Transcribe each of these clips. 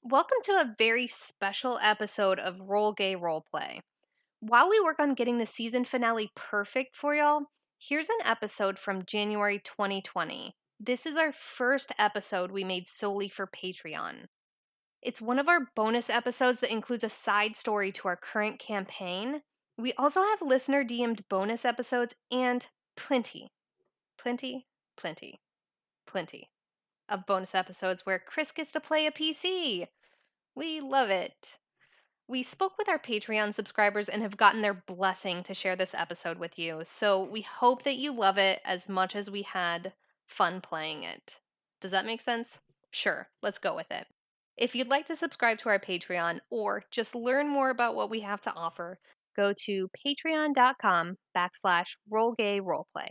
Welcome to a very special episode of Roll Gay Roleplay. While we work on getting the season finale perfect for y'all, here's an episode from January 2020. This is our first episode we made solely for Patreon. It's one of our bonus episodes that includes a side story to our current campaign. We also have listener DM'd bonus episodes and plenty of bonus episodes where Chris gets to play a PC. We love it. We spoke with our Patreon subscribers and have gotten their blessing to share this episode with you, so we hope that you love it as much as we had fun playing it. Does that make sense? Sure, let's go with it. If you'd like to subscribe to our Patreon or just learn more about what we have to offer, go to patreon.com/rollgayroleplay.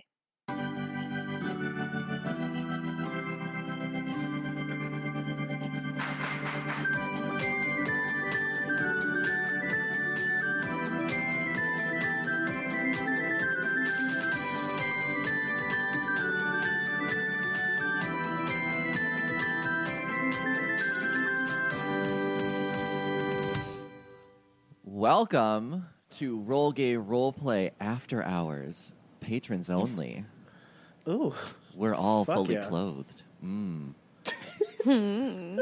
Welcome to Roll Gay Roleplay After Hours, patrons only. Ooh. We're all Fuck fully yeah. clothed. I don't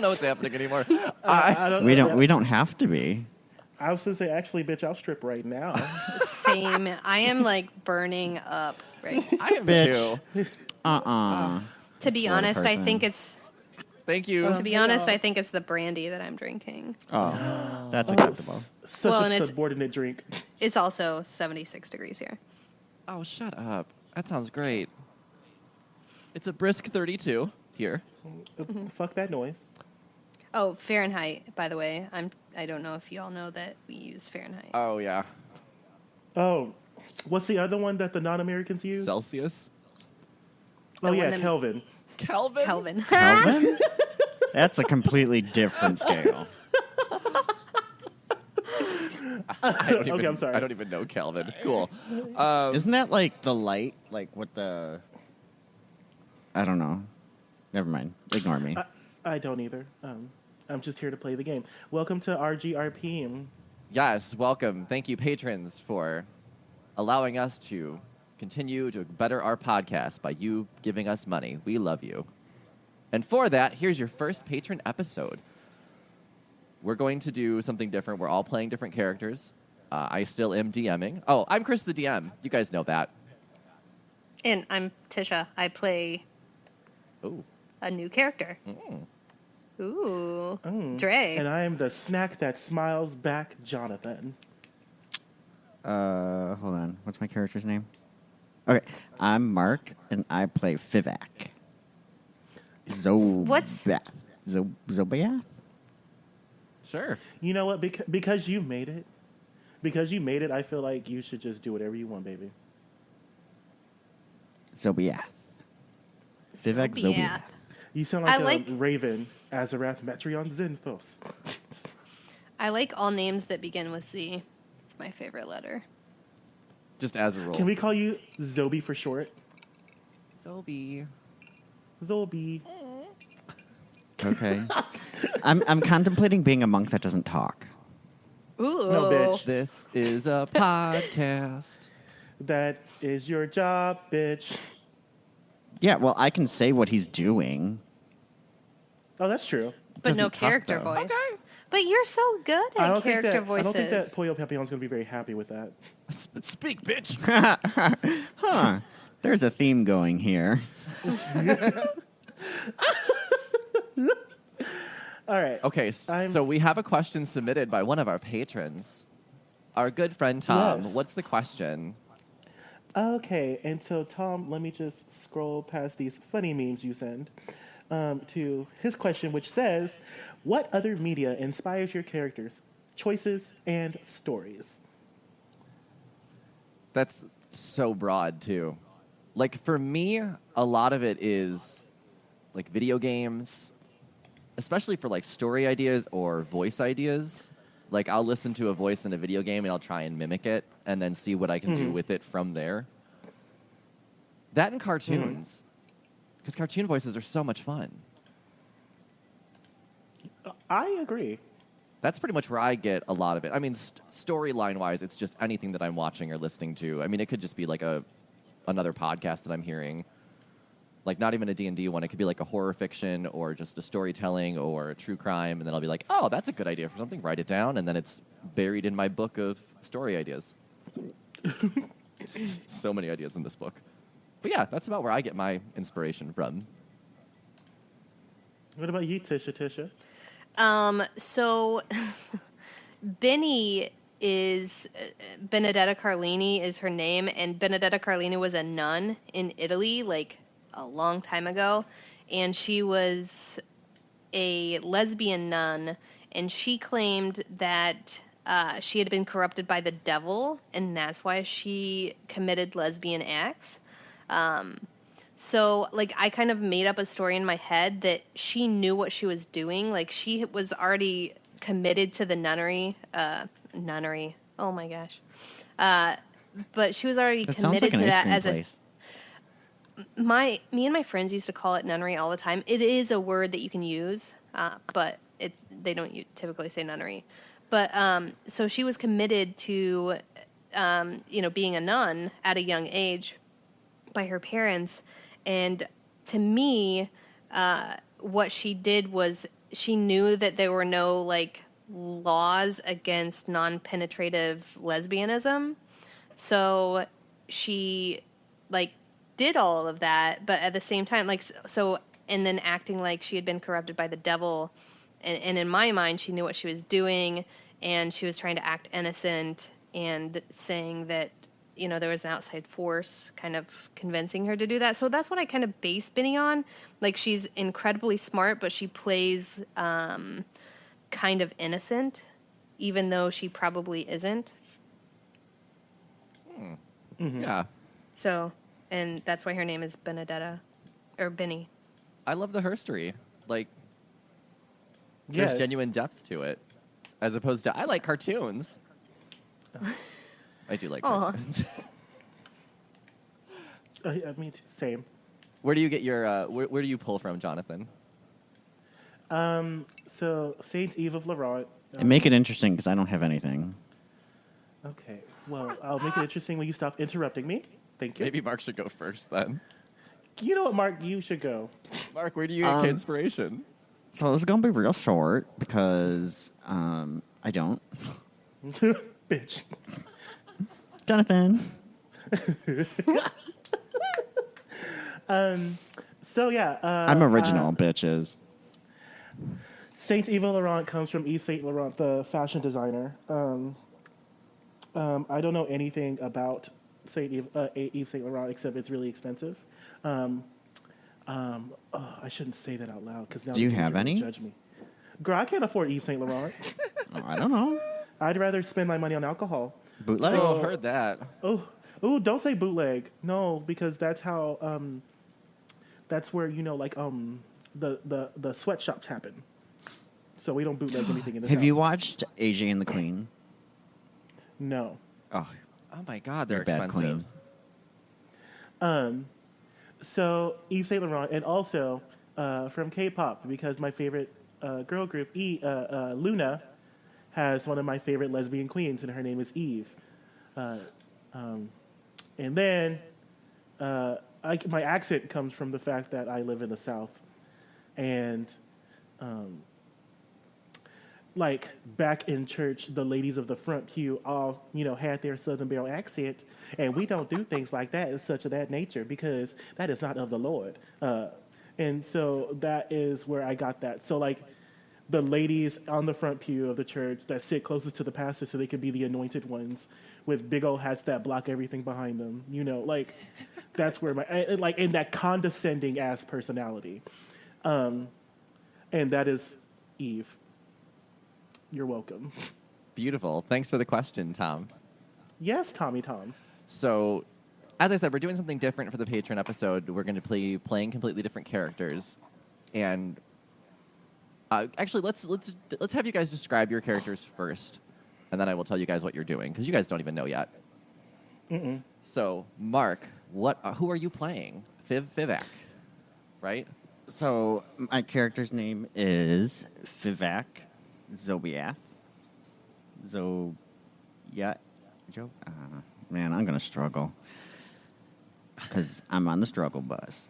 know what's happening anymore. We don't have to be. I was gonna say, actually, bitch, I'll strip right now. Same. I am like burning up right now. I am Bitch. too. To be Florida honest, I person. think it's Thank you. To be honest, I think it's the brandy that I'm drinking. Oh, that's acceptable. Such Well, a and it's- subordinate drink. It's also 76 degrees here. Oh, shut up. That sounds great. It's a brisk 32 here. Fuck that noise. Oh, Fahrenheit, by the way. I don't know if you all know that we use Fahrenheit. Oh, yeah. Oh, what's the other one that the non-Americans use? Celsius. Oh The yeah, one that- Kelvin. Kelvin? Kelvin. Kelvin? That's a completely different scale. Okay, I'm sorry. I don't even know Kelvin. Cool. Isn't that like the light? Like what the... I don't know. Never mind. Ignore me. I don't either. I'm just here to play the game. Welcome to RGRP. Yes, welcome. Thank you, patrons, for allowing us to continue to better our podcast by you giving us money. We love you. And for that, here's your first patron episode. We're going to do something different. We're all playing different characters. I still am DMing. Oh, I'm Chris the DM. You guys know that. And I'm Tisha. I play Oh. a new character. Ooh. Dre. And I am the snack that smiles back, Jonathan. Hold on. What's my character's name? Okay. I'm Mark, and I play Fivac. What's- Zobath? Sure. You know what? Because you made it. Because you made it, I feel like you should just do whatever you want, baby. Zobath. Fivac Yeah. Zobath. You sound I like a like- raven, Azarath Metrion Zinthos. I like all names that begin with Z. It's my favorite letter. Just as a rule. Can we call you Zobi for short? Zobi. Zobi. Okay. I'm contemplating being a monk that doesn't talk. Ooh. No, bitch. This is a podcast. That is your job, bitch. Yeah, well, I can say what he's doing. Oh, that's true. But Doesn't no talk, character though. voice. But you're so good I at don't think character that voices. I don't think that Toyo Papillon's going to be very happy with that. Speak, bitch. Huh. There's a theme going here. All right. Okay, so we have a question submitted by one of our patrons. Our good friend Tom. Yes. What's the question? Okay, and so Tom, let me just scroll past these funny memes you send to his question, which says, "What other media inspires your characters, choices, and stories?" That's so broad, too. Like, for me, a lot of it is, like, video games, especially for, like, story ideas or voice ideas. Like, I'll listen to a voice in a video game and I'll try and mimic it and then see what I can do with it from there. That and cartoons. Because cartoon voices are so much fun. I agree. That's pretty much where I get a lot of it. I mean, storyline-wise, it's just anything that I'm watching or listening to. I mean, it could just be like another podcast that I'm hearing. Like, not even a D&D one. It could be like a horror fiction or just a storytelling or a true crime. And then I'll be like, oh, that's a good idea for something. Write it down. And then it's buried in my book of story ideas. So many ideas in this book. But yeah, that's about where I get my inspiration from. What about you, Tisha? So Benny is Benedetta Carlini is her name, and Benedetta Carlini was a nun in Italy like a long time ago, and she was a lesbian nun, and she claimed that she had been corrupted by the devil, and that's why she committed lesbian acts. So, like, I kind of made up a story in my head that she knew what she was doing. Like, she was already committed to the nunnery. Oh, my gosh. But she was already That sounds committed like an to ice that cream as place. me and my friends used to call it nunnery all the time. It is a word that you can use, but they don't typically say nunnery. But so she was committed to, being a nun at a young age by her parents. And to me, what she did was she knew that there were no like laws against non-penetrative lesbianism. So she like did all of that, but at the same time, like, so, and then acting like she had been corrupted by the devil. And in my mind, she knew what she was doing, and she was trying to act innocent and saying that, there was an outside force kind of convincing her to do that. So that's what I kind of base Benny on. Like, she's incredibly smart, but she plays kind of innocent, even though she probably isn't. Mm-hmm. Yeah. So, and that's why her name is Benedetta, or Benny. I love the herstory. Like, Yes. there's genuine depth to it. As opposed to, I like cartoons. I do like Aw. cartoons. I mean, same. Where do you get your, where do you pull from, Jonathan? So Saint Eve of Laurent. And make it interesting because I don't have anything. Okay. Well, I'll make it interesting when you stop interrupting me. Thank you. Maybe Mark should go first then. You know what, Mark? You should go. Mark, where do you get inspiration? So this is going to be real short because I don't. Bitch. Jonathan. So yeah. I'm original, bitches. Saint Eve of Laurent comes from Yves Saint Laurent, the fashion designer. I don't know anything about Yves Saint Laurent except it's really expensive. I shouldn't say that out loud because now Do you the kids have are gonna any? Judge me. Girl, I can't afford Yves Saint Laurent. Oh, I don't know. I'd rather spend my money on alcohol. Bootleg? Oh, heard that. Oh, don't say bootleg. No, because that's how. That's where the sweatshops happen. So we don't bootleg anything in this. Have you house. watched AJ and the Queen? No. Oh, Oh my God, they're you're a bad expensive. queen. So Yves Saint Laurent, and also from K-pop, because my favorite girl group, Luna, has one of my favorite lesbian queens, and her name is Eve. And then my accent comes from the fact that I live in the South, and like back in church, the ladies of the front pew all, had their Southern Belle accent, and we don't do things like that and such of that nature because that is not of the Lord. And so that is where I got that. So like the ladies on the front pew of the church that sit closest to the pastor so they can be the anointed ones with big old hats that block everything behind them, like that's where like in that condescending ass personality. And that is Eve. You're welcome. Beautiful. Thanks for the question, Tom. Yes, Tommy Tom. So, as I said, we're doing something different for the Patreon episode. We're going to be playing completely different characters, and actually, let's have you guys describe your characters first, and then I will tell you guys what you're doing because you guys don't even know yet. So, Mark, who are you playing? Fivak, right? So my character's name is Vivek Zobiath. Man, I'm gonna struggle because I'm on the struggle bus.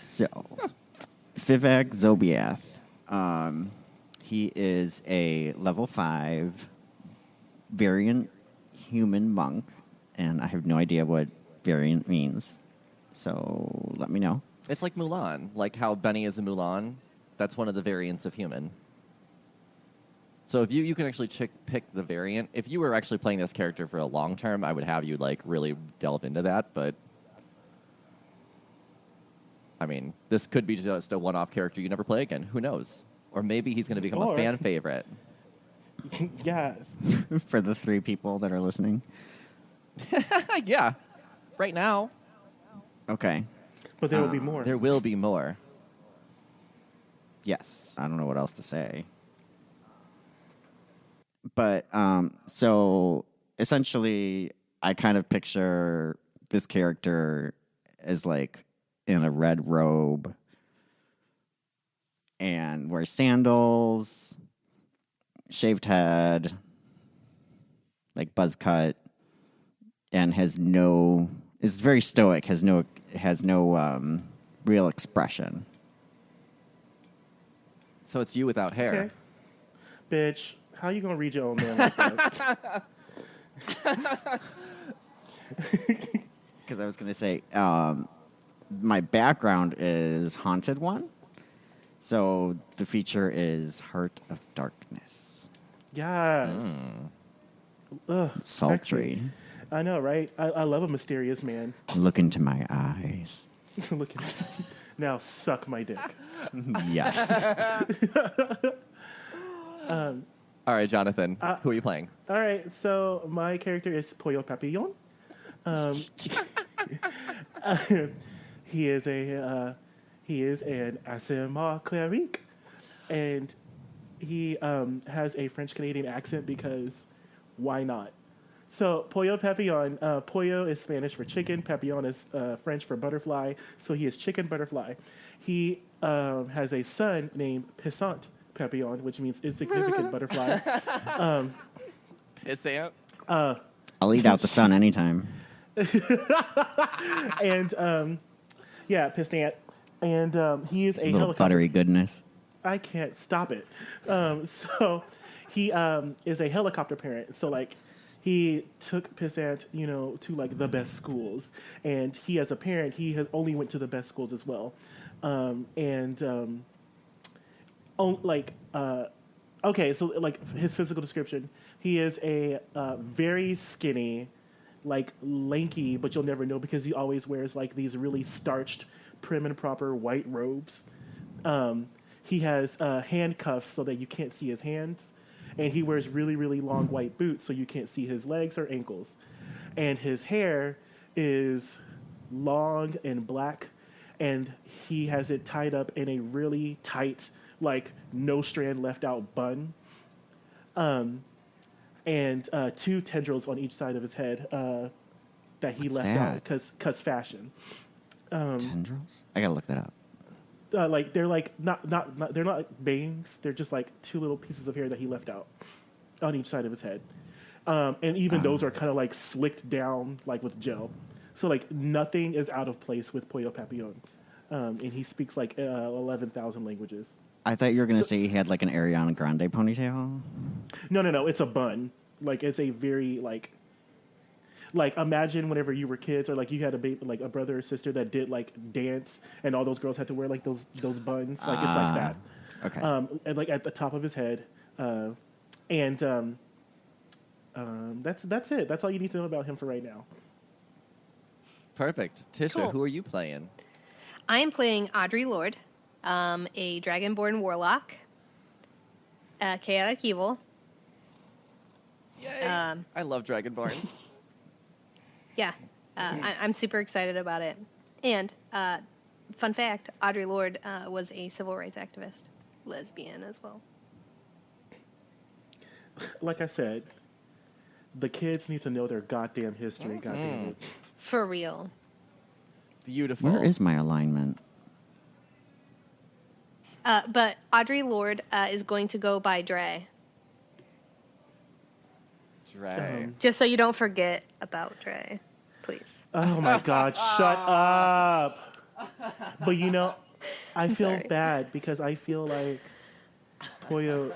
So, Vivek Zobiath. He is a level 5 variant human monk, and I have no idea what variant means. So let me know. It's like Mulan, like how Benny is a Mulan. That's one of the variants of human. So if you can actually pick the variant. If you were actually playing this character for a long term, I would have you like really delve into that. But I mean, this could be just a one-off character you never play again. Who knows? Or maybe he's going to become a fan favorite. Yes. For the 3 people that are listening. Yeah, right now. Okay. But there will be more. There will be more. Yes. I don't know what else to say. But, so, essentially, I kind of picture this character as, like, in a red robe and wears sandals, shaved head, like buzz cut, and is very stoic, has no real expression. So it's you without hair. Okay. Bitch, how you gonna read your own man like that? Because I was going to say, my background is Haunted One. So the feature is Heart of Darkness. Yes. Ugh, Sultry. sexy. I know, right? I love a mysterious man. Look into my eyes. Look at now, suck my dick. Yes. All right, Jonathan, who are you playing? All right, so my character is Pollo Papillon. He is an ASMR cleric, and he has a French Canadian accent because why not? So Pollo Papillon, pollo is Spanish for chicken, papillon is French for butterfly, so he is chicken butterfly. He has a son named Pissant Papillon, which means insignificant butterfly. Pissant? I'll eat out the sun anytime. And yeah, Pissant. And he is a Little helicopter. buttery goodness. I can't stop it. So he is a helicopter parent. So like he took Pissant, to like the best schools, and he as a parent he has only went to the best schools as well. Okay, so like his physical description, he is a very skinny, like lanky, but you'll never know because he always wears like these really starched, prim and proper white robes. He has handcuffs so that you can't see his hands, and he wears really, really long white boots so you can't see his legs or ankles. And his hair is long and black, and he has it tied up in a really tight, like no strand left out bun. And 2 tendrils on each side of his head that he left out because fashion. Tendrils? I gotta look that up. Like they're like not they're not like bangs. They're just like 2 little pieces of hair that he left out on each side of his head, and even those are kind of like slicked down like with gel. So like nothing is out of place with Pollo Papillon, and he speaks like 11,000 languages. I thought you were gonna say he had like an Ariana Grande ponytail. No. It's a bun. Like it's a very like imagine whenever you were kids or like you had a brother or sister that did like dance and all those girls had to wear like those buns. Like it's like that. Okay. And like at the top of his head, and that's it. That's all you need to know about him for right now. Perfect. Tisha, Cool. who are you playing? I am playing Audrey Lorde, a Dragonborn warlock, chaotic evil. Yay! I love Dragonborns. Yeah, I'm super excited about it. And fun fact, Audrey Lorde was a civil rights activist, lesbian as well. Like I said, the kids need to know their goddamn history. Goddamn it. For real. Beautiful. Where is my alignment? But Audrey Lorde is going to go by Dre. Dre. Just so you don't forget about Dre, please. Oh my God, shut up. But I feel sorry. bad because I feel like Pollo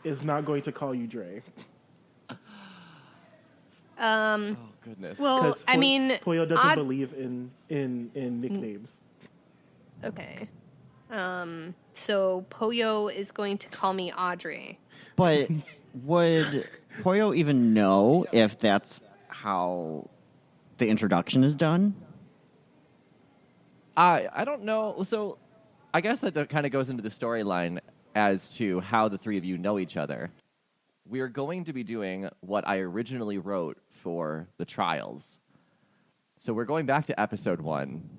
is not going to call you Dre. Oh goodness. Well, 'Cause I mean, Pollo doesn't believe in nicknames. Okay. So Pollo is going to call me Audrey. But would Pollo even know if that's how the introduction is done? I don't know. So I guess that kind of goes into the storyline as to how the three of you know each other. We are going to be doing what I originally wrote for the trials. So we're going back to episode 1,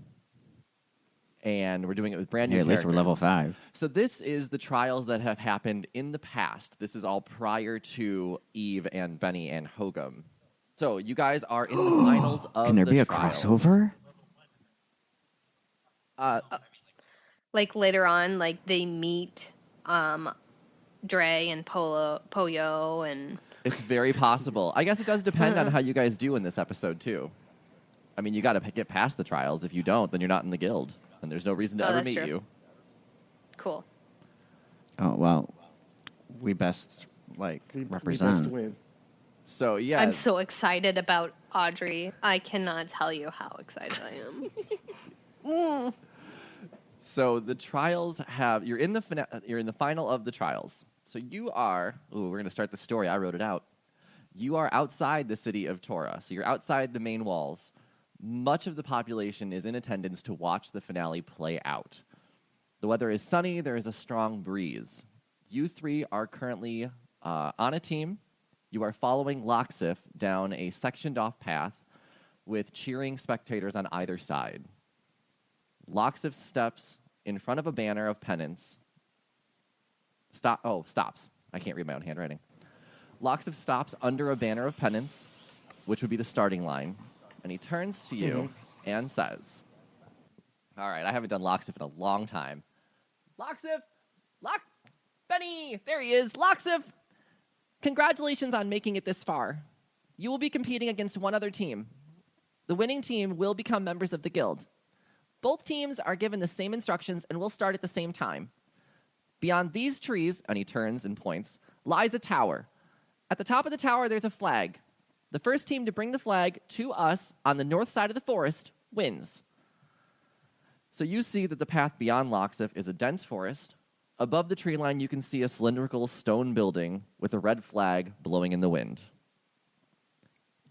and we're doing it with brand new Yeah, at least we're characters. level 5. So this is the trials that have happened in the past. This is all prior to Eve and Benny and Hogum. So you guys are in the finals of Can there the be a trials. crossover? Like later on, like they meet Dre and Pollo and It's very possible. I guess it does depend on how you guys do in this episode, too. I mean, you got to get past the trials. If you don't, then you're not in the guild, and there's no reason to ever that's meet true. you. cool. Oh, well, we best, We represent. best win. So, yeah. I'm so excited about Audrey. I cannot tell you how excited I am. So the trials have you're in the final of the trials. So you are. Ooh, we're gonna start the story. I wrote it out. You are outside the city of Torah. So you're outside the main walls. Much of the population is in attendance to watch the finale play out. The weather is sunny. There is a strong breeze. You three are currently on a team. You are following Loxif down a sectioned off path with cheering spectators on either side. Loxif steps in front of a banner of penance. Stops. I can't read my own handwriting. Loxif stops under a banner of penance, which would be the starting line, and he turns to you and says, all right, I haven't done Loxif in a long time. Loxif! Benny! There he is! Loxif! Congratulations on making it this far. You will be competing against one other team. The winning team will become members of the guild. Both teams are given the same instructions and will start at the same time. Beyond these trees, and he turns and points, lies a tower. At the top of the tower, there's a flag. The first team to bring the flag to us on the north side of the forest wins. So you see that the path beyond Loxif is a dense forest. Above the tree line, you can see a cylindrical stone building with a red flag blowing in the wind.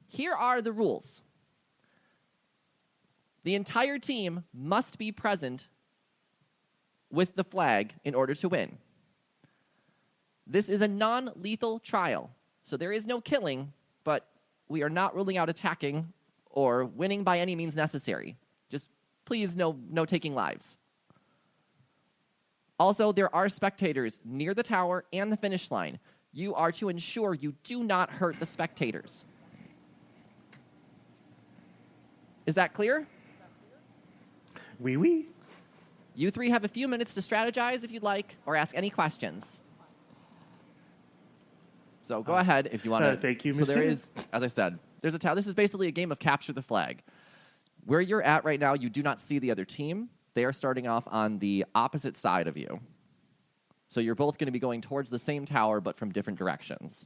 Here are the rules. The entire team must be present with the flag in order to win. This is a non-lethal trial, so there is no killing, but we are not ruling out attacking or winning by any means necessary. Just please no taking lives. Also, there are spectators near the tower and the finish line. You are to ensure you do not hurt the spectators. Is that clear? Oui. You three have a few minutes to strategize if you'd like, or ask any questions. So go ahead if you want to. Thank you, So there monsieur. is, as I said, there's a tower. This is basically a game of capture the flag. Where you're at right now, you do not see the other team. They are starting off on the opposite side of you. So you're both going to be going towards the same tower, but from different directions.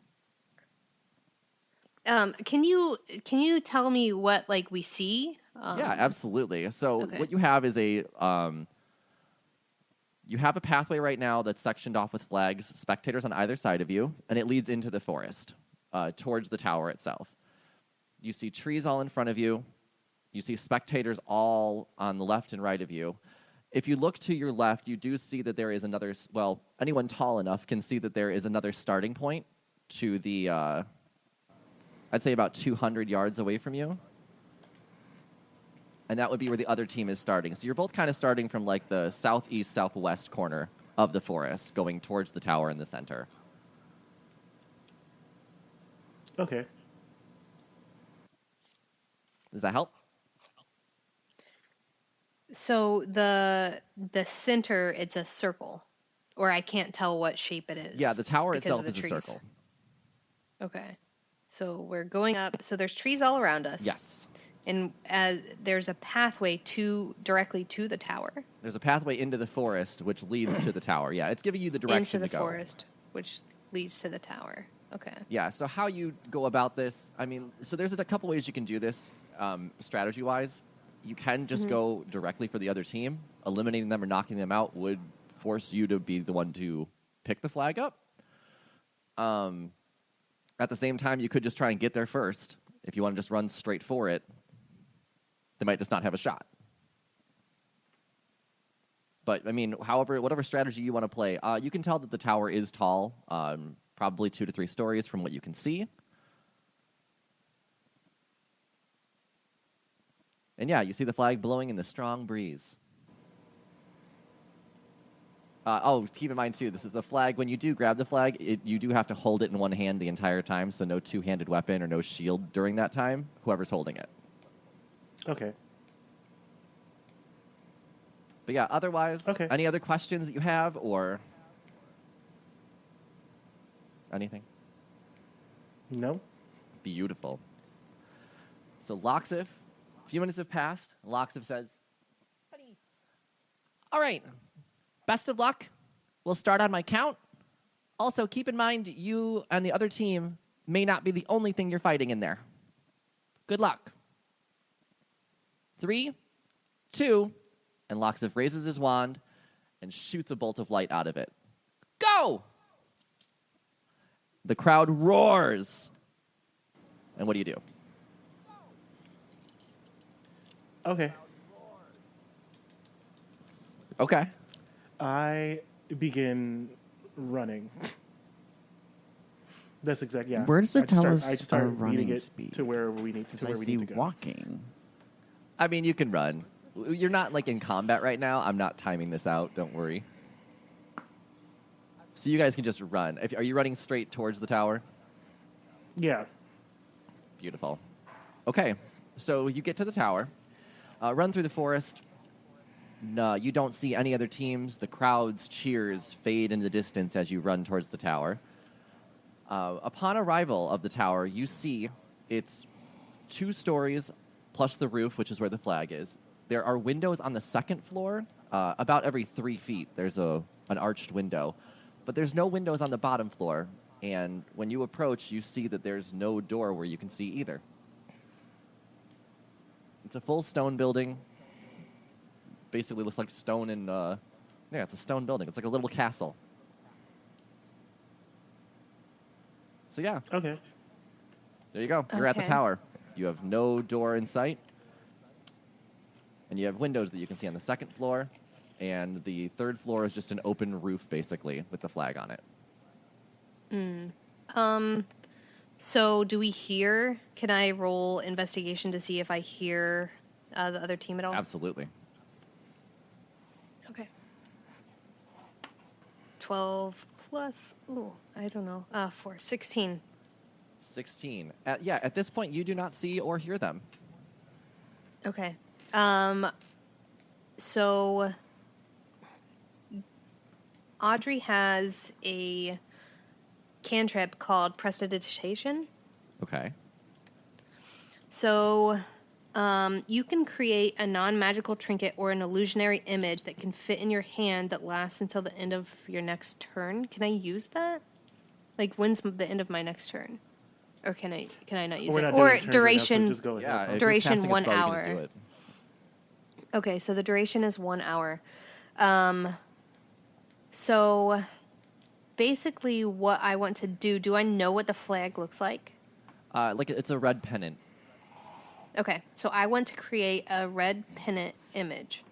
Can you tell me what we see? Yeah, absolutely. So okay. what you have is you have a pathway right now that's sectioned off with flags, spectators on either side of you, and it leads into the forest, towards the tower itself. You see trees all in front of you. You see spectators all on the left and right of you. If you look to your left, you do see that there is another, well, anyone tall enough can see that there is another starting point to the, I'd say about 200 yards away from you. And that would be where the other team is starting. So you're both kind of starting from the southeast, southwest corner of the forest, going towards the tower in the center. Okay. Does that help? So the center, it's a circle. Or I can't tell what shape it is. Yeah, the tower because itself of the is a trees. circle. Okay. So we're going up. So there's trees all around us. Yes. And there's a pathway directly to the tower. There's a pathway into the forest which leads to the tower. Yeah, it's giving you the direction into the to go. forest, which leads to the tower. Okay. Yeah, so how you go about this, I mean, so there's a couple ways you can do this strategy-wise. You can just go directly for the other team. Eliminating them or knocking them out would force you to be the one to pick the flag up. At the same time, you could just try and get there first. If you want to just run straight for it, they might just not have a shot. But, I mean, whatever strategy you want to play, you can tell that the tower is tall, probably 2 to 3 stories from what you can see. And yeah, you see the flag blowing in the strong breeze. Keep in mind, too, this is the flag. When you do grab the flag, you do have to hold it in one hand the entire time, so no two-handed weapon or no shield during that time, whoever's holding it. Okay. But yeah, otherwise, Okay. any other questions that you have or anything? No? Beautiful. So Loxif, a few minutes have passed. Loxif says, "Buddy, all right, best of luck. We'll start on my count. Also, keep in mind you and the other team may not be the only thing you're fighting in there. Good luck. 3, 2, and Loxif raises his wand and shoots a bolt of light out of it. Go! The crowd roars. And what do you do? Okay. Okay. I begin running. That's exactly, yeah. Where does it tell us I start our leading running it speed? to where we need Because to I where we see need to go. walking. I mean, you can run. You're not, like, in combat right now. I'm not timing this out. Don't worry. So you guys can just run. Are you running straight towards the tower? Yeah. Beautiful. Okay. So you get to the tower. Run through the forest. No, you don't see any other teams. The crowd's cheers fade in the distance as you run towards the tower. Upon arrival of the tower, you see it's 2 stories plus the roof, which is where the flag is. There are windows on the second floor. About every 3 feet, there's an arched window. But there's no windows on the bottom floor. And when you approach, you see that there's no door where you can see either. It's a full stone building. Basically looks like stone and, yeah, it's a stone building. It's like a little castle. So, yeah, Okay. there you go. You're at the Okay. tower. You have no door in sight. And you have windows that you can see on the second floor. And the third floor is just an open roof, basically, with the flag on it. So do we hear? Can I roll investigation to see if I hear the other team at all? Absolutely. Okay. 12 plus. Ooh, I don't know. 4, 16. 16. At this point, you do not see or hear them. Okay. So Audrey has a cantrip called Prestidigitation. Okay. So you can create a non-magical trinket or an illusionary image that can fit in your hand that lasts until the end of your next turn. Can I use that? Like, when's the end of my next turn? Or can I not use We're it? not Or doing turns right now, so duration. just go ahead. Yeah, if you're Duration casting a 1 spell, you can just hour. do it. Okay, so the duration is 1 hour. So basically what I want to do I know what the flag looks like? Like it's a red pennant. Okay, so I want to create a red pennant image.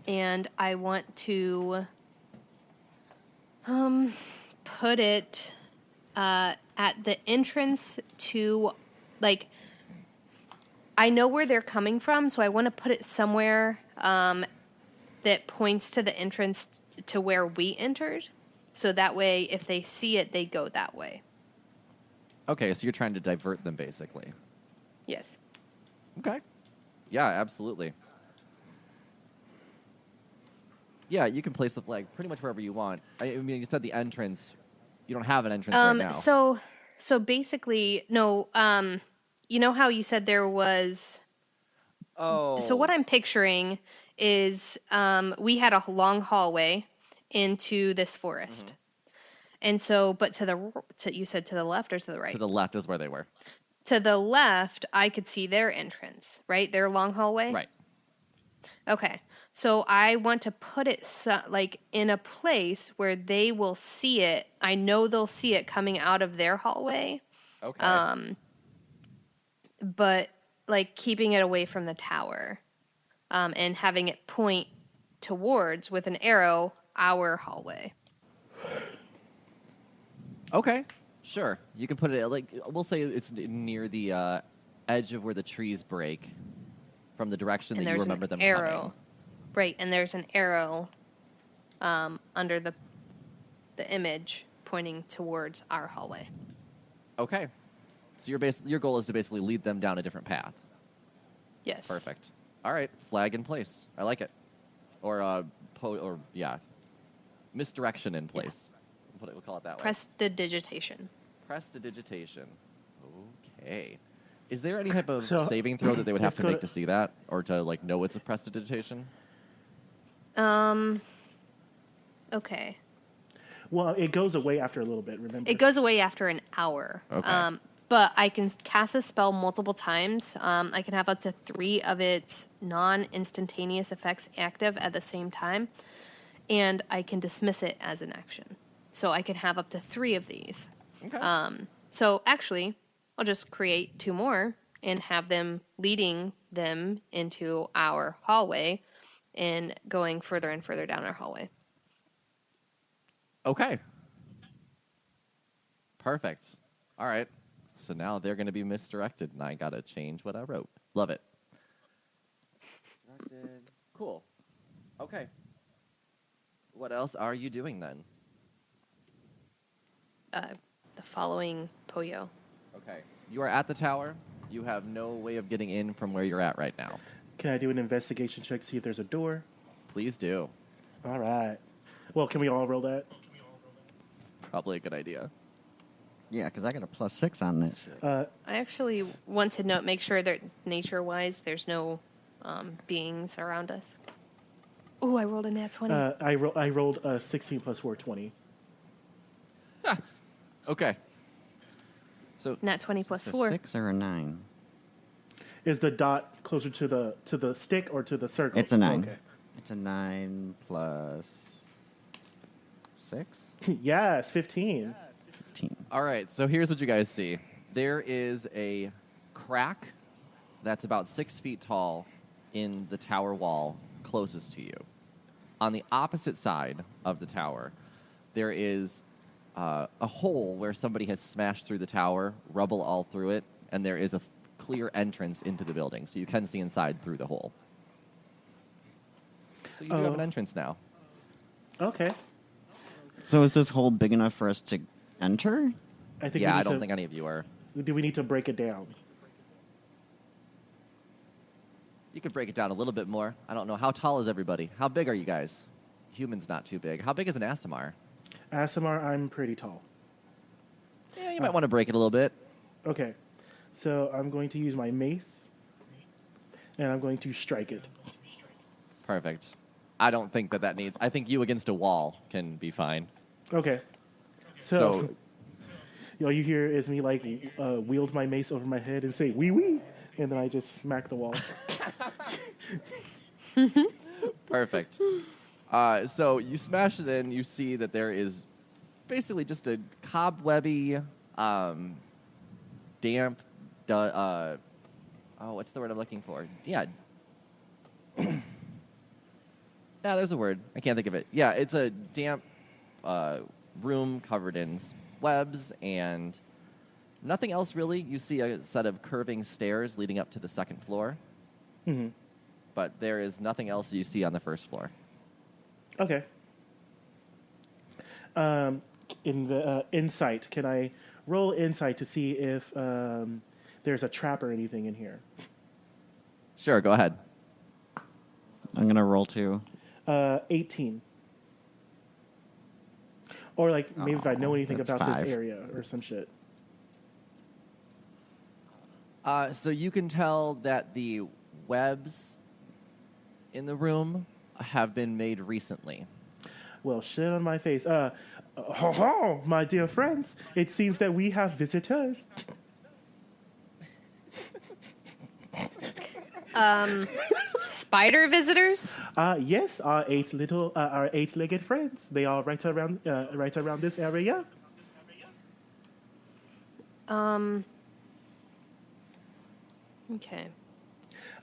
And I want to put it at the entrance to, like, I know where they're coming from, so I want to put it somewhere that points to the entrance to where we entered. So that way, if they see it, they go that way. Okay, so you're trying to divert them, basically. Yes. Okay. Yeah, absolutely. Yeah, you can place the flag pretty much wherever you want. I mean, you said the entrance. You don't have an entrance right now. So basically, no. You know how you said there was. Oh. So what I'm picturing is we had a long hallway into this forest, and so but you said to the left or to the right? To the left is where they were. To the left, I could see their entrance, right? Their long hallway. Right. Okay. So I want to put it like in a place where they will see it. I know they'll see it coming out of their hallway. Okay. But like keeping it away from the tower, and having it point towards with an arrow our hallway. Okay. Sure. You can put it like we'll say it's near the edge of where the trees break from the direction And that you there's remember an them arrow. coming. Right, and there's an arrow under the image pointing towards our hallway. Okay. So your goal is to basically lead them down a different path. Yes. Perfect. All right, flag in place. I like it. Or misdirection in place. We'll call it that way. Prestidigitation. Prestidigitation. Okay. Is there any type of So, saving throw that they would have let's to go make to- to see that, or to like know it's a prestidigitation? Okay. Well, it goes away after a little bit. Remember? It goes away after an hour. Okay. But I can cast a spell multiple times. I can have up to 3 of its non-instantaneous effects active at the same time, and I can dismiss it as an action. So I can have up to 3 of these. Okay. So actually, I'll just create 2 more and have them leading them into our hallway and going further and further down our hallway. Okay. Perfect. All right. So now they're going to be misdirected, and I got to change what I wrote. Love it. Directed. Cool. Okay. What else are you doing then? The following Poyo. Okay. You are at the tower. You have no way of getting in from where you're at right now. Can I do an investigation check to see if there's a door? Please do. All right. Well, can we all roll that? Probably a good idea. Yeah, because I got a +6 on that shit. I actually want to make sure that nature-wise, there's no beings around us. Oh, I rolled a nat 20. I rolled a 16 plus 4, 20. Okay. So Nat 20 Is plus this 4. a 6 or a 9? Is the dot closer to the stick or to the circle? It's a 9. Okay. It's a 9 plus 6? Yes, 15. 15. all right, so here's what you guys see. There is a crack that's about 6 feet tall in the tower wall closest to you. On the opposite side of the tower, there is a hole where somebody has smashed through the tower, rubble all through it, and there is a clear entrance into the building, so you can see inside through the hole. So you do have an entrance now. Okay. So is this hole big enough for us to enter? I think. Yeah, we need I don't to, think any of you are. Do we need to break it down? You could break it down a little bit more. I don't know. How tall is everybody? How big are you guys? Humans not too big. How big is an Asimar? Asimar, I'm pretty tall. Yeah, you might want to break it a little bit. Okay. So I'm going to use my mace, and I'm going to strike it. Perfect. I don't think that needs... I think you against a wall can be fine. Okay. So- All you hear is me like wield my mace over my head and say "wee wee," and then I just smack the wall. Perfect. So you smash it in. You see that there is basically just a cobwebby, damp... what's the word I'm looking for? Yeah. Yeah, there's a word. I can't think of it. Yeah, it's a damp room covered in webs and nothing else really. You see a set of curving stairs leading up to the second floor, Hmm. but there is nothing else you see on the first floor. Okay. Insight. Can I roll insight to see if there's a trap or anything in here? Sure, go ahead. I'm going to roll 2. 18. Or like maybe if I know anything that's about 5. this area or some shit. So you can tell that the webs in the room have been made recently. Well, shit on my face. Ho ho, my dear friends. It seems that we have visitors. Spider visitors? Yes, our eight-legged friends. They are right around this area. Okay.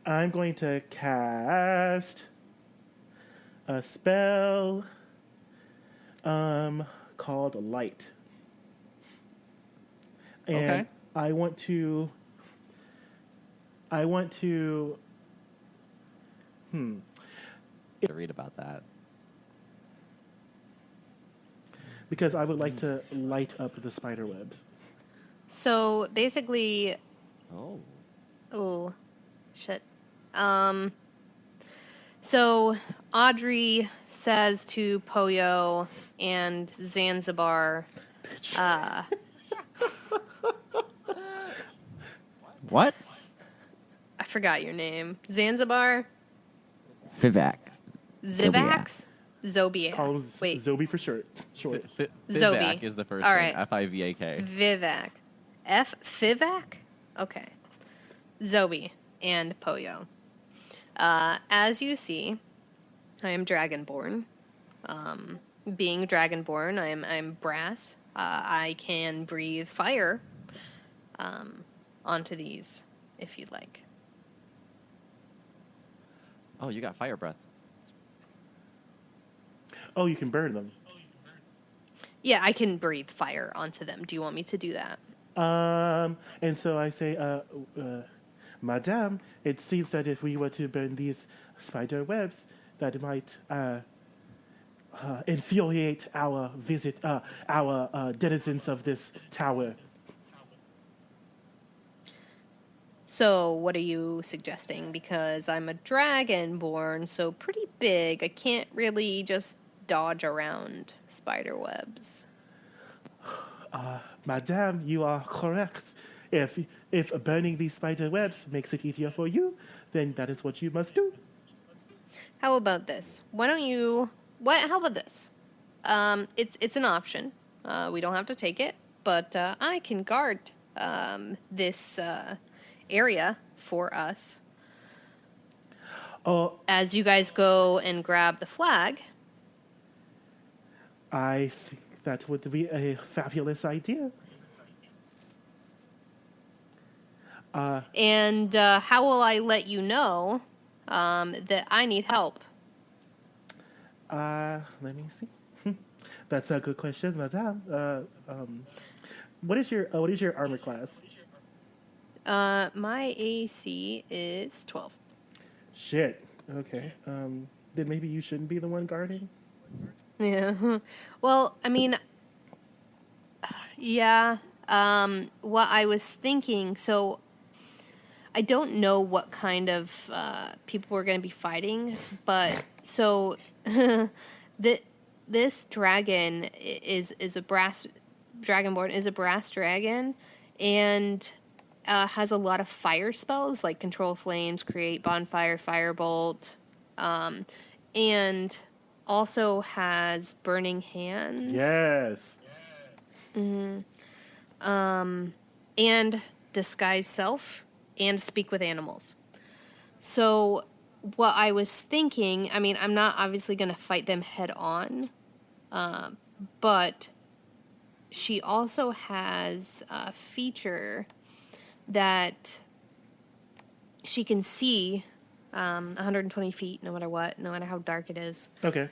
I'm going to cast a spell called Light. And Okay. I want to To read about that. because I would like to light up the spider webs. So basically, Oh. oh, shit. So Audrey says to Poyo and Zanzibar, What? I forgot your name. Zanzibar? Vivek. Zivax? Zobiac. Call him Wait, Zobi for short. Zobi. Fivak is the first All one. right. Fivak. Vivac. Fivac? Okay. Zobi and Poyo. As you see, I am Dragonborn. Being Dragonborn, I'm brass. I can breathe fire onto these, if you'd like. Oh, you got fire breath. Oh, you can burn them. Yeah, I can breathe fire onto them. Do you want me to do that? And so I say, Madame, it seems that if we were to burn these spider webs, that might infuriate our denizens of this tower. So, what are you suggesting? Because I'm a dragonborn, so pretty big. I can't really just dodge around spider webs. Madame, you are correct. If burning these spider webs makes it easier for you, then that is what you must do. How about this? Why don't you? How about this? It's an option. We don't have to take it, but I can guard this area for us. Oh, As you guys go and grab the flag, I think that would be a fabulous idea. and how will I let you know that I need help? Let me see. That's a good question, Madame. What is your armor class? My AC is 12. Shit. Okay. Then maybe you shouldn't be the one guarding. Yeah. Well, I mean, yeah. What I was thinking, so I don't know what kind of people we're going to be fighting, but so this dragon is a brass dragonborn is a brass dragon, and has a lot of fire spells like control flames, create bonfire, firebolt, and also has burning hands. Yes. And disguise self and speak with animals. So what I was thinking, I mean, I'm not obviously going to fight them head on, but she also has a feature that she can see 120 feet no matter what, no matter how dark it is. Okay.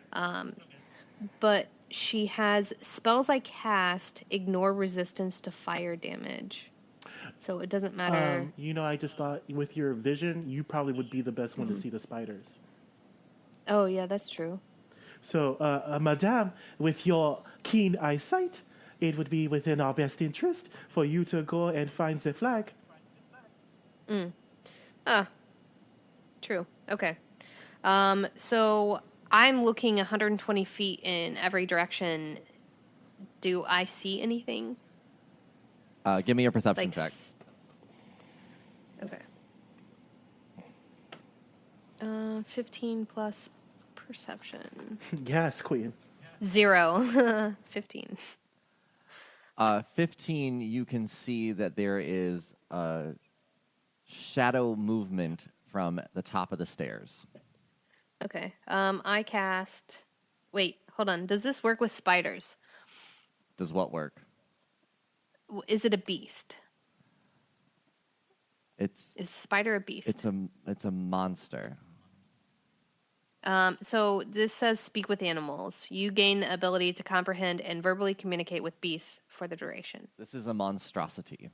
But she has spells I cast ignore resistance to fire damage. So it doesn't matter. I just thought with your vision, you probably would be the best one to see the spiders. Oh, yeah, that's true. So, Madame, with your keen eyesight, it would be within our best interest for you to go and find the flag. True. Okay. So I'm looking 120 feet in every direction. Do I see anything? Give me a perception Like, check. Okay. 15 plus perception. Yes, Queen. 0. 15. 15, you can see that there is a shadow movement from the top of the stairs. Okay. I cast. Wait, hold on. Does this work with spiders? Does what work? Is it a beast? It's Is the spider a beast? it's a monster. So this says speak with animals. You gain the ability to comprehend and verbally communicate with beasts for the duration. This is a monstrosity.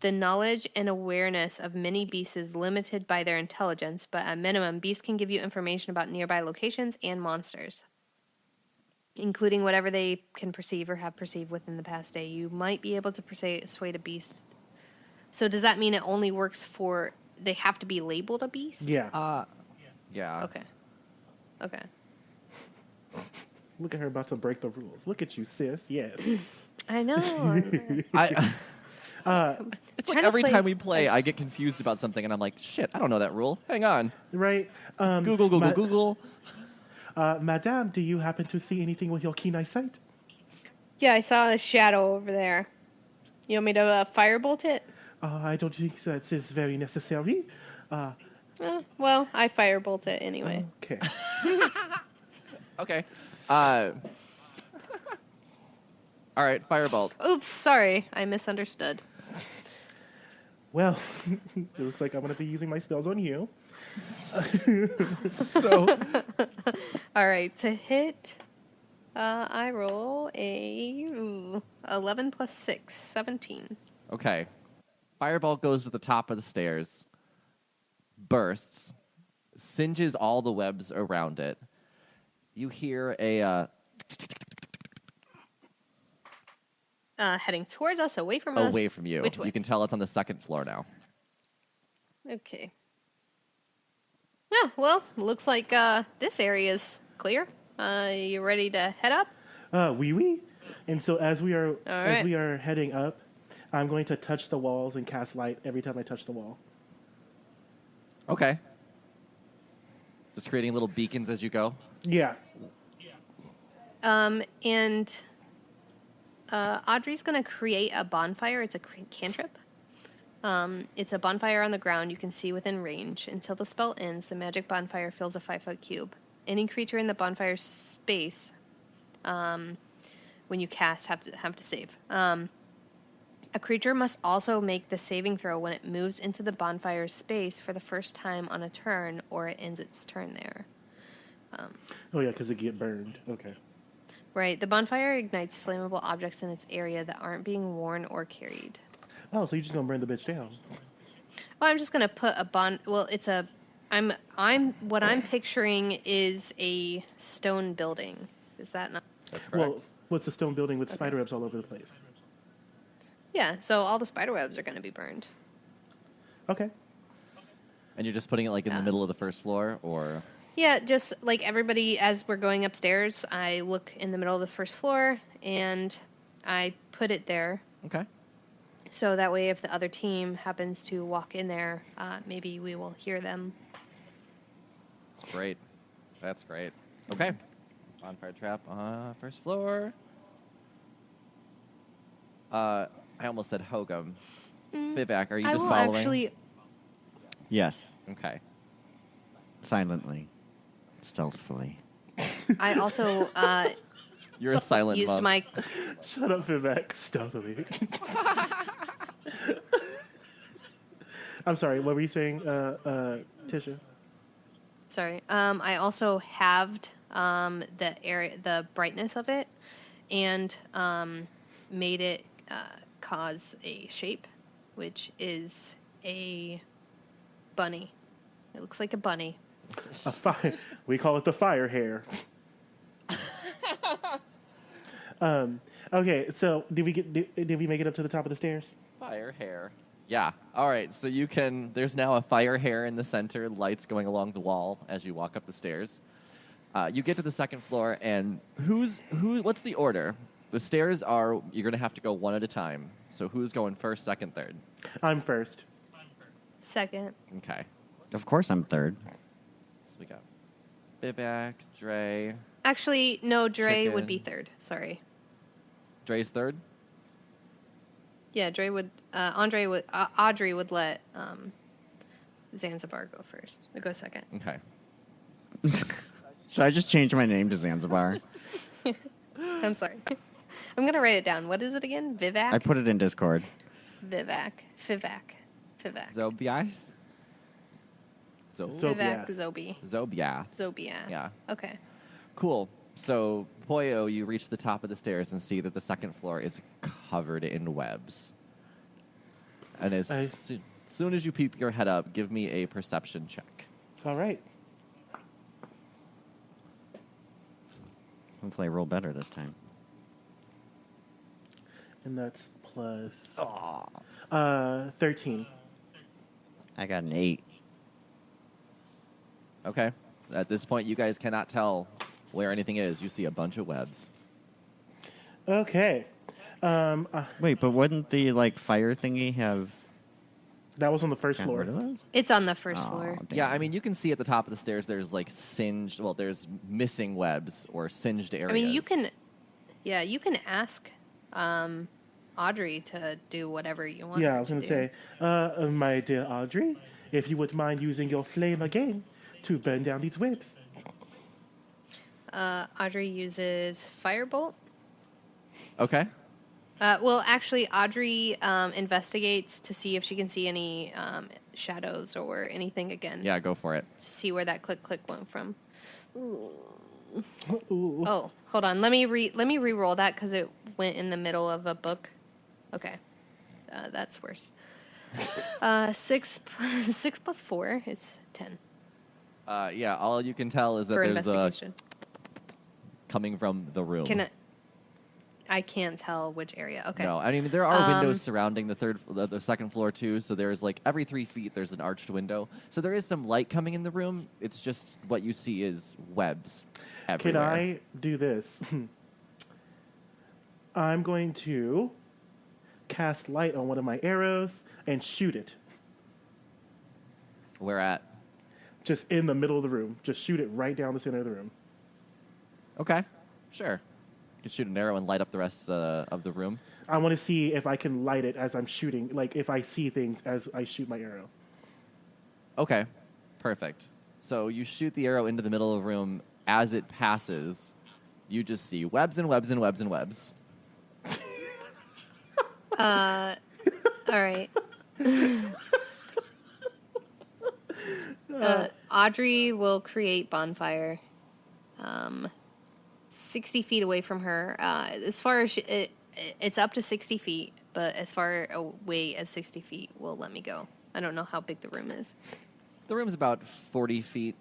The knowledge and awareness of many beasts is limited by their intelligence, but at minimum, beasts can give you information about nearby locations and monsters, including whatever they can perceive or have perceived within the past day. You might be able to persuade a beast. So does that mean it only works for, they have to be labeled a beast? Yeah. Yeah. Okay. Okay. Look at her about to break the rules. Look at you, sis. Yes. I know. It's like every time we play, I get confused about something, and I'm like, shit, I don't know that rule. Hang on. Right? Google. Madame, do you happen to see anything with your keen eyesight? Yeah, I saw a shadow over there. You want me to firebolt it? I don't think that is very necessary. Well, I firebolt it anyway. Okay. Okay. All right, firebolt. Oops, sorry. I misunderstood. Well, it looks like I'm going to be using my spells on you. So All right, to hit, I roll 11 plus 6, 17. okay. Firebolt goes to the top of the stairs, bursts, singes all the webs around it. You hear a Heading towards us, away from us. away from you. Which way? You can tell it's on the second floor now. Okay. Yeah, well, looks like this area is clear. You ready to head up? Oui. And so as we are right. heading up, I'm going to touch the walls and cast light every time I touch the wall. Okay. Just creating little beacons as you go. Yeah. And Audrey's going to create a bonfire. It's a cantrip. It's a bonfire on the ground you can see within range. Until the spell ends, the magic bonfire fills a 5-foot cube. Any creature in the bonfire space, when you cast, have to save. A creature must also make the saving throw when it moves into the bonfire's space for the first time on a turn, or it ends its turn there. Oh, yeah, because it get burned. Okay. Right. The bonfire ignites flammable objects in its area that aren't being worn or carried. Oh, so you're just going to burn the bitch down. Oh, I'm just gonna put a Well, it's a. What I'm picturing is a stone building. Is that not? That's correct. Well, what's a stone building with spider webs all over the place? Yeah. So all the spider webs are gonna be burned. Okay. And you're just putting it like in the middle of the first floor, or? Yeah, just like everybody, as we're going upstairs, I look in the middle of the first floor and I put it there. Okay. So that way, if the other team happens to walk in there, maybe we will hear them. That's great. That's great. Okay. Bonfire trap on first floor. I almost said Hogum. Vivek, are you I just will following? actually. Yes, Okay. silently, stealthily. I also You're a silent used monk. my. Shut up, Vivek. Stealthily. I'm sorry, what were you saying, Tisha? Sorry. I also halved the brightness of it, and made it cause a shape, which is a bunny. It looks like a bunny. A fire. We call it the fire hair. Okay, so did we make it up to the top of the stairs? Fire hair. Yeah. All right. So you can. There's now a fire hair in the center. Lights going along the wall as you walk up the stairs. You get to the second floor, and what's the order? The stairs are, you're going to have to go one at a time. So who's going first, second, third? I'm first. Second. Okay. Of course, I'm third. So we got Vivek, Dre. Actually, no, Dre would be Chicken. third. Sorry. Dre's third? Yeah, Dre would. Andre would. Audrey would let Zanzibar go first. Go second. Okay. Should I just change my name to Zanzibar? I'm sorry. I'm gonna write it down. What is it again? Vivek. I put it in Discord. Vivek. Zobiath? Vivek. Zobi. Zobiath. Zobia. Yeah. Okay. Cool. So, Poyo, you reach the top of the stairs and see that the second floor is covered in webs. And as soon as you peep your head up, give me a perception check. All right. Hopefully I roll better this time. And that's plus 13. I got an 8. Okay. At this point, you guys cannot tell where anything is. You see a bunch of webs. Okay. Wait, but wouldn't the fire thingy have That was on the first gotten floor. rid of those? It's on the first Aw, floor. damn. Yeah, I mean, you can see at the top of the stairs there's there's missing webs or singed areas. I mean, you can ask Audrey to do whatever you want. Yeah, her I was going do. to say, my dear Audrey, if you would mind using your flame again to burn down these webs. Audrey uses firebolt. Okay. Well, actually, Audrey investigates to see if she can see any shadows or anything again. Yeah, go for it. See where that click went from. Ooh. Oh, hold on. Let me re-roll that because it went in the middle of a book. Okay, that's worse. 6 plus 4 is 10 Yeah, all you can tell is that for there's investigation. coming from the room. I can't tell which area. Okay. No, I mean there are windows surrounding the second floor too. So there's every 3 feet there's an arched window. So there is some light coming in the room. It's just what you see is webs Can everywhere. I do this? I'm going to cast light on one of my arrows and shoot it. Where at? Just in the middle of the room. Just shoot it right down the center of the room. Okay, sure. You can shoot an arrow and light up the rest of the room. I want to see if I can light it as I'm shooting, if I see things as I shoot my arrow. Okay, perfect. So you shoot the arrow into the middle of the room. As it passes, you just see webs and webs and webs and webs. All right. Audrey will create bonfire 60 feet away from her. As far as it's up to 60 feet, but as far away as 60 feet will let me go. I don't know how big the room is. The room's about 40 feet,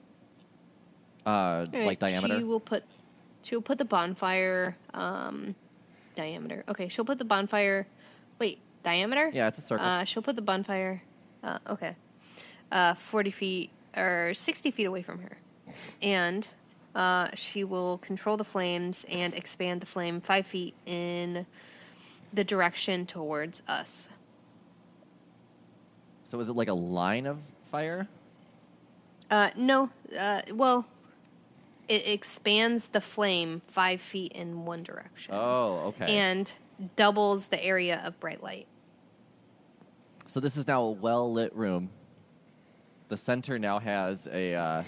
All right, diameter. She'll put the bonfire diameter. Okay, she'll put the bonfire. Wait, diameter? Yeah, it's a circle. She'll put the bonfire. Okay, 40 feet or 60 feet away from her, and she will control the flames and expand the flame 5 feet in the direction towards us. So is it like a line of fire? No. Well, it expands the flame 5 feet in one direction. Oh, okay. And doubles the area of bright light. So this is now a well-lit room. The center now has a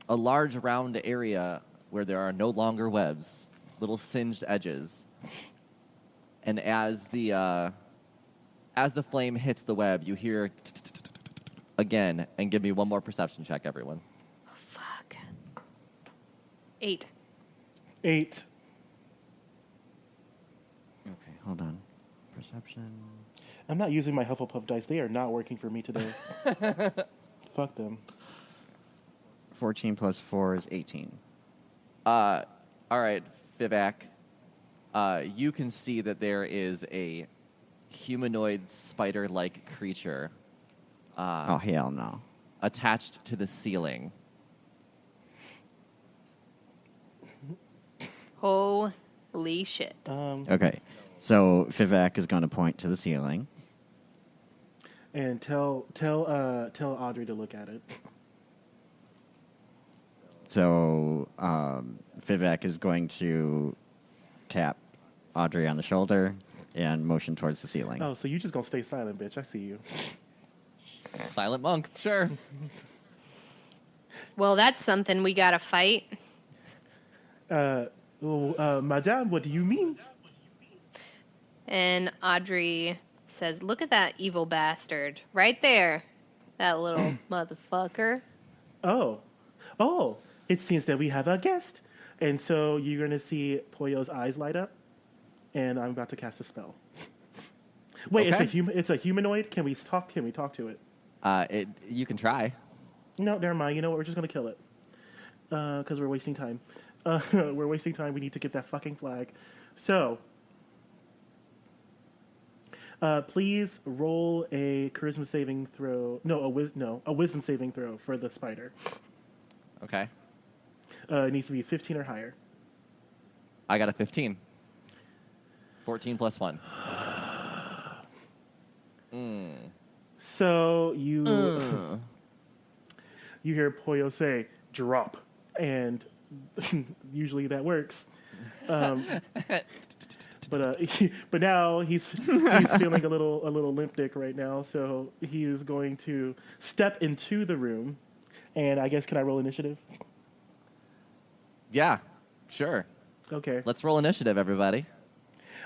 large round area where there are no longer webs, little singed edges. And as the flame hits the web, you hear again, and give me one more perception check, everyone. Oh, fuck. 8. 8. Okay, hold on. Perception. I'm not using my Hufflepuff dice. They are not working for me today. Fuck them. 14 plus 4 is 18. All right, Vivek. You can see that there is a humanoid spider-like creature Oh, hell no. attached to the ceiling. Holy shit. Okay. So Vivek is going to point to the ceiling. And tell Audrey to look at it. So Vivek is going to tap Audrey on the shoulder and motion towards the ceiling. Oh, so you just gonna stay silent, bitch? I see you. Silent monk, sure. Well, that's something we gotta fight. Madame, what do you mean? And Audrey says, "Look at that evil bastard right there. That little motherfucker." Oh, it seems that we have a guest, and so you're gonna see Pollo's eyes light up, and I'm about to cast a spell. Wait, Okay. It's a humanoid. Can we talk to it? You can try. No, never mind. You know what? We're just gonna kill it because we're wasting time. We're wasting time. We need to get that fucking flag. So, please roll a charisma saving throw. No, a wisdom saving throw for the spider. Okay. It needs to be 15 or higher. I got a 15. 14 plus 1. So you hear Pollo say "drop," and usually that works. But now he's feeling a little limp dick right now, so he is going to step into the room, and I guess can I roll initiative? Yeah, sure. Okay. Let's roll initiative, everybody.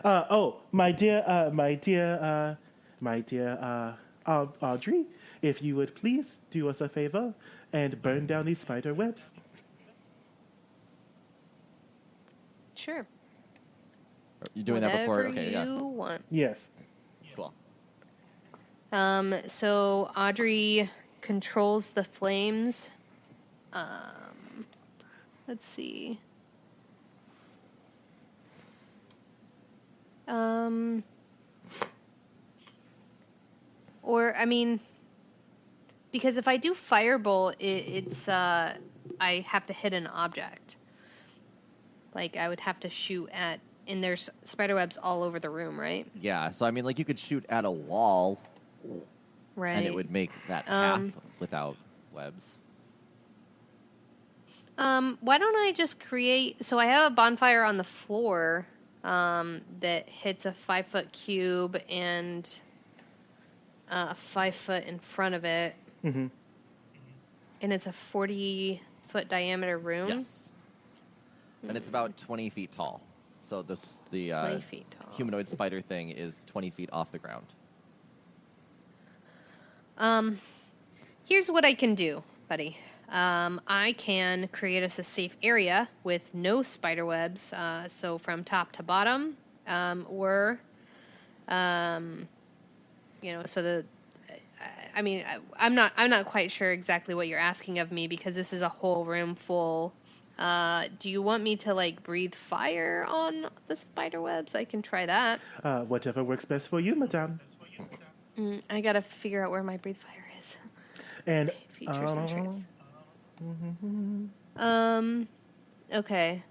My dear Audrey, if you would please do us a favor and burn down these spider webs. Sure. Are you doing that before? Whatever Okay, you yeah. want. Yes. Cool. So Audrey controls the flames. Let's see. Or, I mean, because if I do firebolt, it's I have to hit an object. Like, I would have to shoot at, and there's spider webs all over the room, right? Yeah, so I mean, like, you could shoot at a wall, Right. and it would make that path without webs. Why don't I just create? So I have a bonfire on the floor that hits a 5-foot cube and a 5 foot in front of it, Mm-hmm. and it's a 40-foot diameter room. Yes. And it's about 20 feet tall. So the 20 feet tall. humanoid spider thing is 20 feet off the ground. Here's what I can do, buddy. I can create us a safe area with no spider webs, so from top to bottom, or, so the. I mean, I'm not quite sure exactly what you're asking of me because this is a whole room full. Do you want me to like breathe fire on the spider webs? I can try that. Whatever works best for you, madame. I gotta figure out where my breathe fire is. And Features and traits. Okay.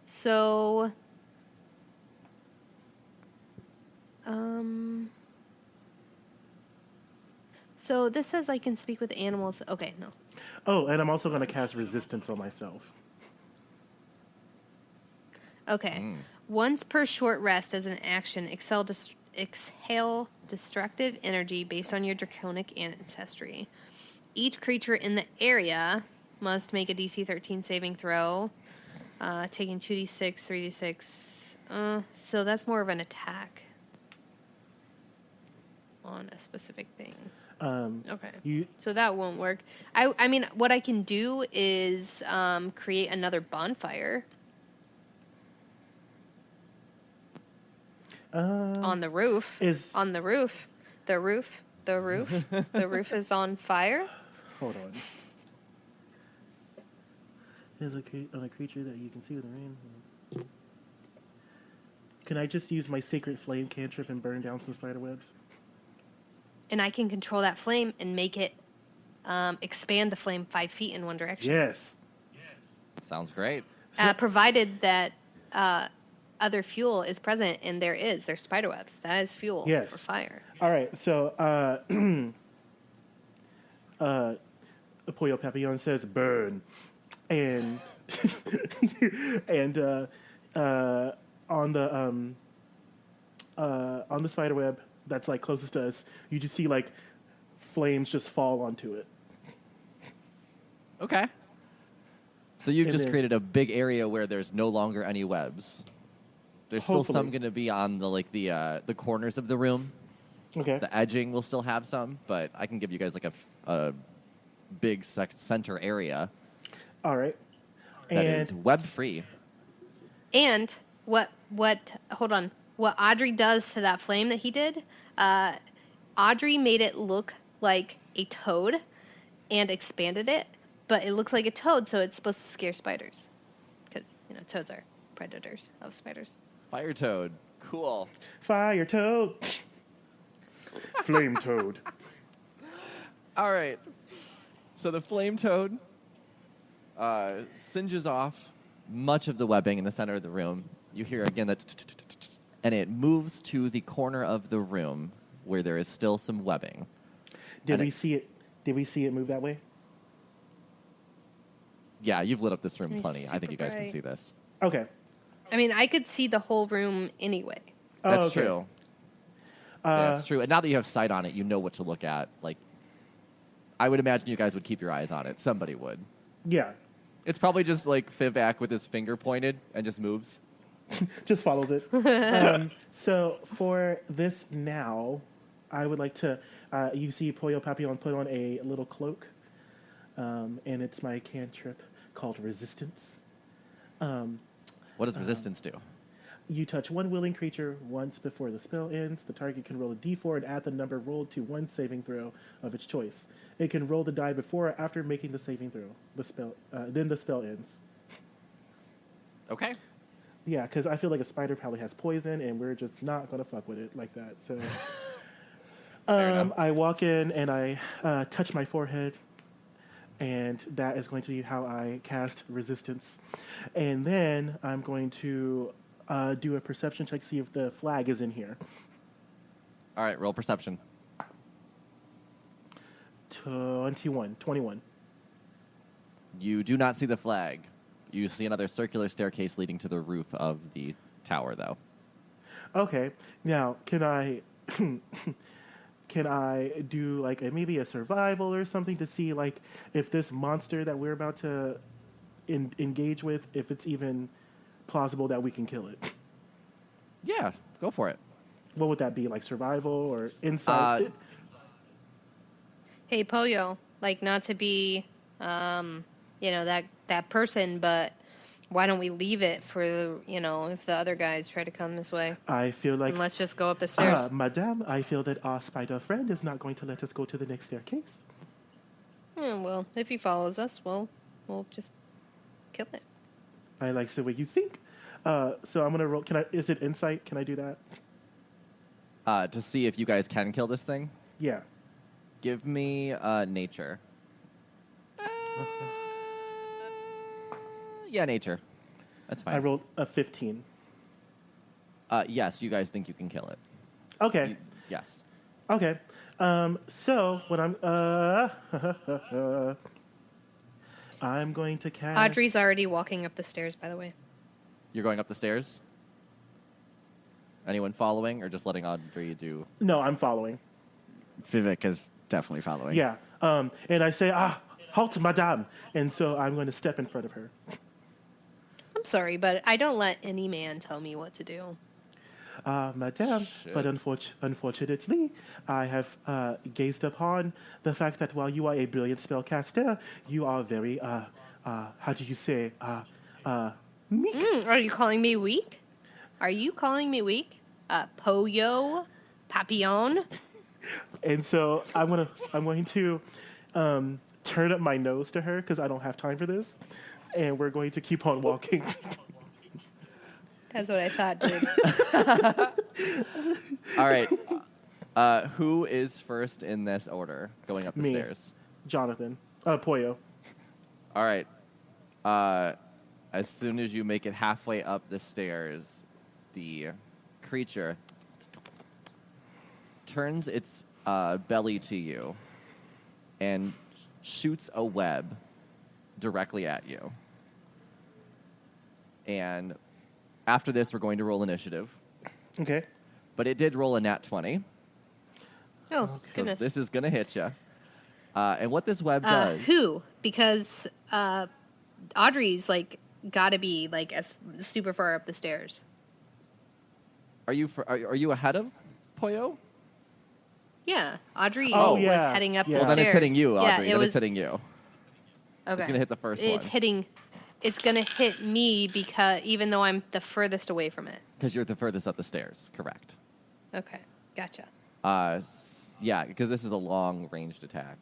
So so this says I can speak with animals. Okay, no. oh, and I'm also going to cast resistance on myself. Okay. Once per short rest as an action, exhale destructive energy based on your draconic ancestry. Each creature in the area must make a DC 13 saving throw, taking 2d6, 3d6. So that's more of an attack on a specific thing. Okay. So that won't work. I mean, what I can do is create another bonfire on the roof. On the roof. The roof. The roof is on fire. Hold on. There's a creature that you can see with the rain. Can I just use my sacred flame cantrip and burn down some spider webs? And I can control that flame and make it expand the flame 5 feet in one direction. Yes. Sounds great. Provided that other fuel is present, and there's spider webs. That is fuel Yes. for fire. All right, so Pollo Papillon says burn, and and on the spider web that's like closest to us, you just see like flames just fall onto it. Okay. So you've And just then- created a big area where there's no longer any webs. There's still some Hopefully. going to be on the corners of the room. Okay. The edging will still have some, but I can give you guys like a big center area All right. that And is web free. And what hold on. What Audrey does to that flame that he did, Audrey made it look like a toad and expanded it, but it looks like a toad, so it's supposed to scare spiders. Because, toads are predators of spiders. Fire toad. Cool. fire toad, flame toad. All right. So the flame toad singes off much of the webbing in the center of the room. You hear again that, and it moves to the corner of the room where there is still some webbing. Did And we it- see it? Did we see it move that way? Yeah, you've lit up this room It's plenty. I think super you guys can bright. see this. Okay. I mean, I could see the whole room anyway. Oh, That's okay. true. That's true. And now that you have sight on it, you know what to look at. Like, I would imagine you guys would keep your eyes on it. Somebody would. Yeah. It's probably just like Fivak with his finger pointed and just moves. Just follows it. So for this now, I would like to. You see Pollo Papillon put on a little cloak, and it's my cantrip called Resistance. What does resistance do? You touch one willing creature once before the spell ends. The target can roll a d4 and add the number rolled to one saving throw of its choice. It can roll the die before or after making the saving throw. Then the spell ends. Okay. Yeah, because I feel like a spider probably has poison, and we're just not gonna fuck with it like that. So, enough. I walk in and I touch my forehead, and that is going to be how I cast Resistance. And then I'm going to do a perception check, see if the flag is in here. All right, roll perception. 21. You do not see the flag. You see another circular staircase leading to the roof of the tower, though. Okay, now can I can I do like maybe a survival or something to see like if this monster that we're about to engage with, if it's even plausible that we can kill it? Yeah, go for it. What would that be, like survival or insight? Hey, Pollo, like not to be, that person, but why don't we leave it for if the other guys try to come this way? I feel like And let's just go up the stairs. Madame, I feel that our spider friend is not going to let us go to the next staircase. Yeah, well, if he follows us, we'll just kill it. I like the way you think. So I'm gonna roll. Is it insight? Can I do that? To see if you guys can kill this thing, Yeah. give me nature. Yeah, nature. That's fine. I rolled a 15. Yes, you guys think you can kill it. Okay. Yes. Okay. So what I'm I'm going to cast. Audrey's already walking up the stairs, by the way. You're going up the stairs? Anyone following or just letting Audrey do? No, I'm following. Vivek is definitely following. Yeah. And I say, halt, madame. And so I'm going to step in front of her. I'm sorry, but I don't let any man tell me what to do. Madame, Shit. but unfortunately, I have gazed upon the fact that while you are a brilliant spellcaster, you are very, how do you say, meek. Are you calling me weak? Are you calling me weak? Pollo? Papillon? And so I'm going to turn up my nose to her because I don't have time for this, and we're going to keep on walking. That's what I thought, dude. All right. Who is first in this order going up the Me. stairs? Jonathan, Pollo. All right. as soon as you make it halfway up the stairs, the creature turns its belly to you and shoots a web directly at you. And after this, we're going to roll initiative. Okay. But it did roll a nat 20. Oh, So goodness. this is going to hit you. And what this web does... Who? Because Audrey's like gotta be like as super far up the stairs. Are you ahead of Poyo? Yeah, Audrey Oh, was yeah. heading up Yeah. the Well, stairs. then it's hitting you, Audrey. Yeah, then it was it's hitting you. okay. It's going to hit the first It's one. hitting. It's gonna hit me because even though I'm the furthest away from it. Because you're the furthest up the stairs. Correct. Okay, gotcha. Yeah, because this is a long-ranged attack.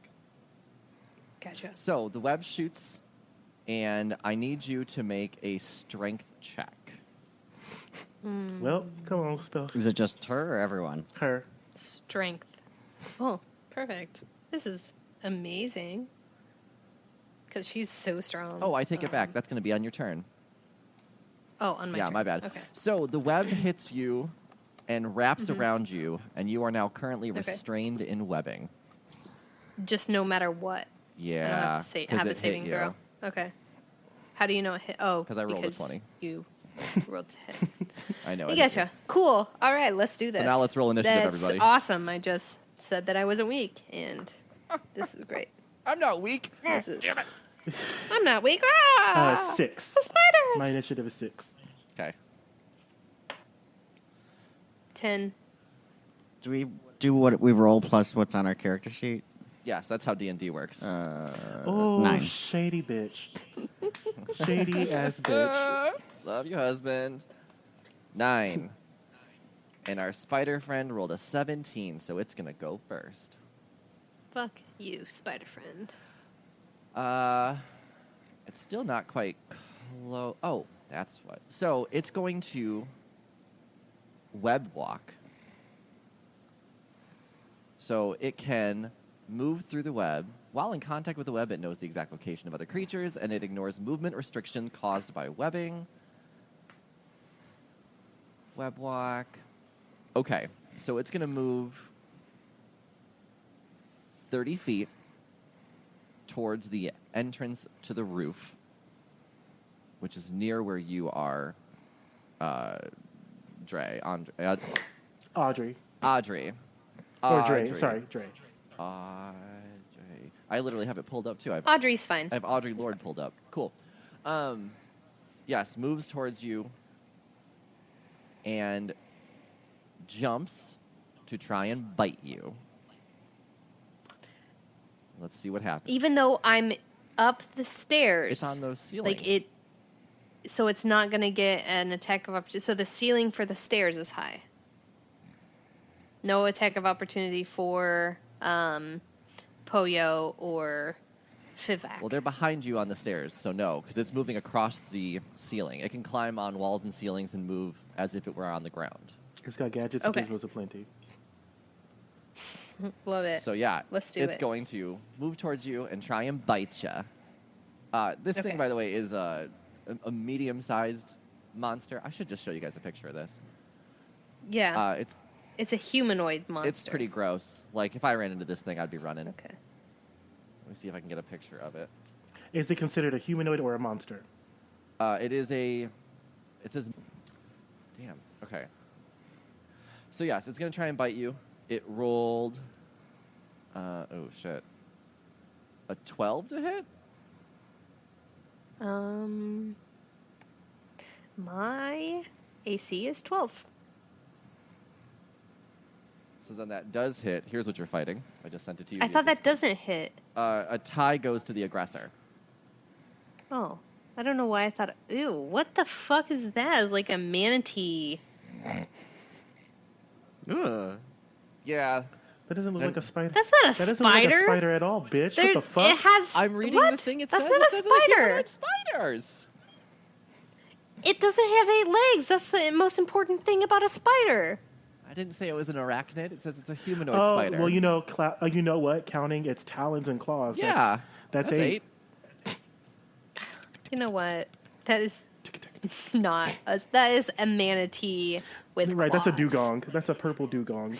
Gotcha. So the web shoots, and I need you to make a strength check. Well, come on, spell Is it just her or everyone? her. Strength. Oh, perfect. This is amazing. Because she's so strong. Oh, I take it back. That's going to be on your turn. Oh, on my Yeah, turn. my bad. Okay. So the web hits you and wraps around you, and you are now currently Okay. restrained in webbing. Just no matter what. Yeah. I don't have to say 'cause have it a saving hit you. throw. Okay. How do you know it hit? Oh, 'Cause I rolled a because 20. You rolled to hit. I know. I it hit gotcha. Cool. All right, let's do this. now let's roll initiative, That's everybody. awesome. I just said that I wasn't weak, and this is great. you. I'm not weak. This is, I'm not weak. Ah! 6. The spiders. My initiative is 6. Okay. 10. Do we do what we roll plus what's on our character sheet? Yes, that's how D&D works. Oh, 9. shady bitch. Shady ass bitch. Love you, husband. 9. And our spider friend rolled a 17, so it's going to go first. Fuck you, spider friend. It's still not quite close. Oh, that's what. So it's going to web walk. So it can move through the web. While in contact with the web, it knows the exact location of other creatures, and it ignores movement restriction caused by webbing. Web walk. Okay, so it's going to move 30 feet towards the entrance to the roof, which is near where you are, Audrey. Audrey. Or Dre. Sorry, Dre. Audrey. I literally have it pulled up, too. Audrey's fine. I have Audrey Lorde pulled up. Cool. Yes, moves towards you and jumps to try and bite you. Let's see what happens. Even though I'm up the stairs. It's on the ceiling. Like it. So it's not going to get an attack of opportunity. So the ceiling for the stairs is high. No attack of opportunity for Poyo or Vivek. Well, they're behind you on the stairs, so no, because it's moving across the ceiling. It can climb on walls and ceilings and move as if it were on the ground. It's got gadgets Okay. and gizmos aplenty. Love it. So yeah, Let's do it's it. going to move towards you and try and bite you. This Okay. thing, by the way, is a medium-sized monster. I should just show you guys a picture of this. Yeah. It's it's a humanoid monster. it's pretty gross. Like if I ran into this thing, I'd be running. Okay. Let me see if I can get a picture of it. Is it considered a humanoid or a monster? It says, damn. Okay. So yes, it's gonna try and bite you. It rolled. Oh shit. A 12 to hit. My AC is 12. So then that does hit. Here's what you're fighting. I just sent it to you. I via thought that Discord. doesn't hit. A tie goes to the aggressor. Oh, I don't know why I thought. Ew, what the fuck is that? It's like a manatee. Ugh. Yeah. That doesn't look like a spider. That's not a That doesn't look like a spider. spider at all, bitch. There's, What the fuck? It has. I'm reading what? the thing. It That's says not it a says spider. humanoid spiders. It doesn't have 8 legs. That's the most important thing about a spider. I didn't say it was an arachnid. It says it's a humanoid Oh, spider. well, you know what? Counting its talons and claws. Yeah. That's That's 8. You know what? That is not that is a manatee with Right, that's a claws. dugong. That's a purple dugong.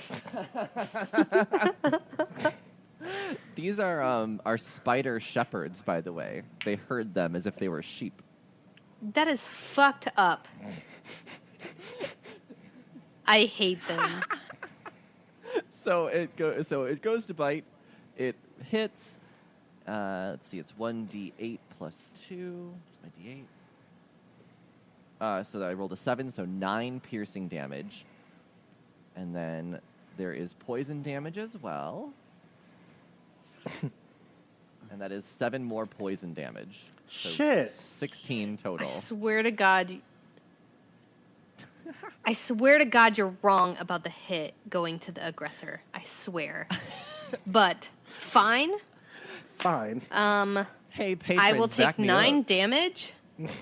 These are spider shepherds, by the way. They herd them as if they were sheep. That is fucked up. I hate them. So it goes to bite. It hits. Let's see. It's 1d8 plus 2. Where's my d8? So I rolled a 7, so 9 piercing damage. And then there is poison damage as well. And that is 7 more poison damage. So Shit. 16 total. I swear to God. I swear to God you're wrong about the hit going to the aggressor. I swear. But fine. Fine. Hey, patrons, I will take back me 9 up. damage.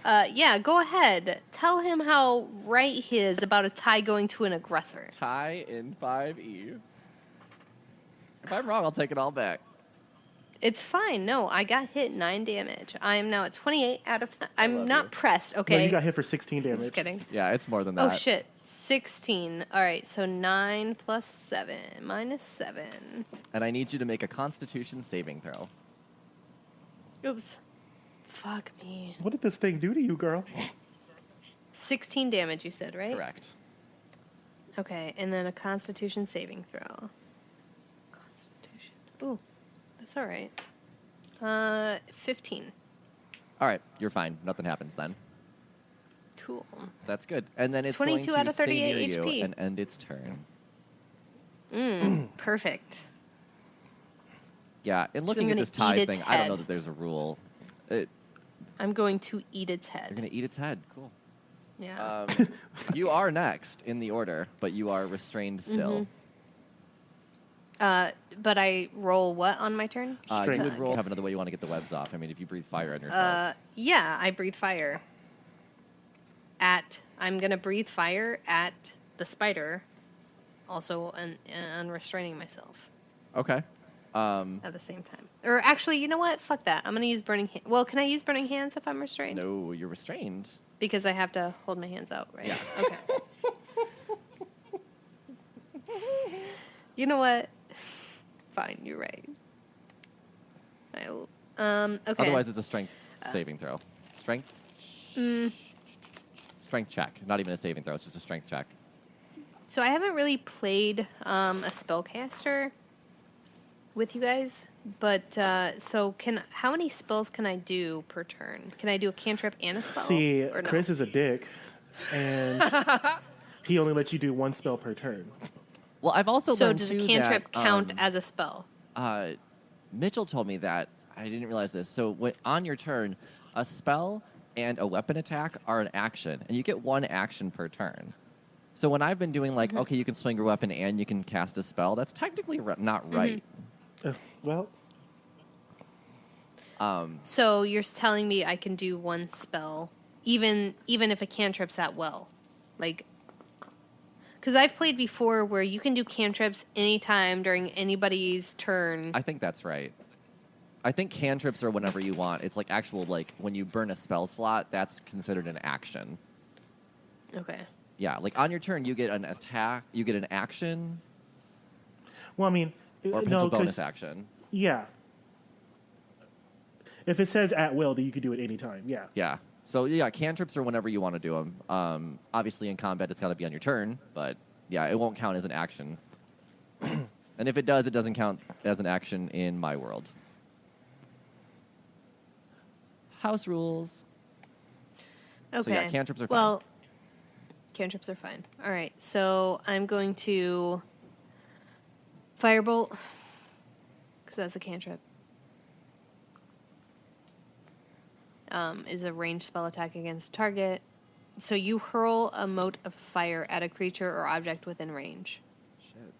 Yeah, go ahead. Tell him how right he is about a tie going to an aggressor. Tie in 5e. If I'm wrong, I'll take it all back. It's fine. No, I got hit 9 damage. I am now at 28 out of... I'm love not you. pressed, No, okay? you got hit for 16 damage. Just kidding. Yeah, it's more than that. Oh, shit. 16. All right, so 9 plus 7 minus 7. And I need you to make a Constitution saving throw. Oops. Fuck me. What did this thing do to you, girl? 16 damage, you said, right? Correct. Okay, and then a Constitution saving throw. Constitution. Ooh, that's all right. 15. All right, you're fine. Nothing happens then. Cool. That's good. And then it's 22 going to out of 38 stay near HP. you and end its turn. Perfect. Yeah, and looking at gonna this tie eat its thing, I don't know head. that there's a rule. You're I'm going to eat its head. going to eat its head. Cool. Yeah. You are next in the order, but you are restrained still. But I roll what on my turn? You Strength. would roll. Have another way you want to get the webs off. I mean, if you breathe fire on yourself. Yeah, I breathe fire. I'm gonna breathe fire at the spider, also unrestraining myself Okay. at the same time. Or actually, you know what? Fuck that. I'm gonna use burning. Well, can I use burning hands if I'm restrained? No, you're restrained. Because I have to hold my hands out, right? Yeah. Okay. You know what? Fine, you're right. Okay. Otherwise, it's a strength saving throw. Strength? Strength check. Not even a saving throw. It's just a strength check. So I haven't really played a spellcaster with you guys, but how many spells can I do per turn? Can I do a cantrip and a spell? See, or no? Chris is a dick, and he only lets you do 1 spell per turn. Well, I've also So learned does too a cantrip that, count as a spell? Mitchell told me that. I didn't realize this. So on your turn, a spell and a weapon attack are an action, and you get 1 action per turn. So when I've been doing like, okay, you can swing your weapon and you can cast a spell, that's technically not right. Well, So you're telling me I can do 1 spell, even if a cantrip's at will, like. Because I've played before where you can do cantrips anytime during anybody's turn. I think that's right. I think cantrips are whenever you want. It's like actual, like, when you burn a spell slot, that's considered an action. Okay. Yeah, like on your turn, you get an attack, you get an action, well, I mean, or a no, potential bonus 'cause- action. Yeah. If it says at will, then you could do it anytime. Yeah. Yeah. So, yeah, cantrips are whenever you want to do them. Obviously, in combat, it's got to be on your turn, but, yeah, it won't count as an action. And if it does, it doesn't count as an action in my world. House rules. Okay. So, yeah, cantrips are fine. Well, cantrips are fine. All right. So I'm going to firebolt because that's a cantrip. Is a ranged spell attack against target. So you hurl a mote of fire at a creature or object within range. Shit.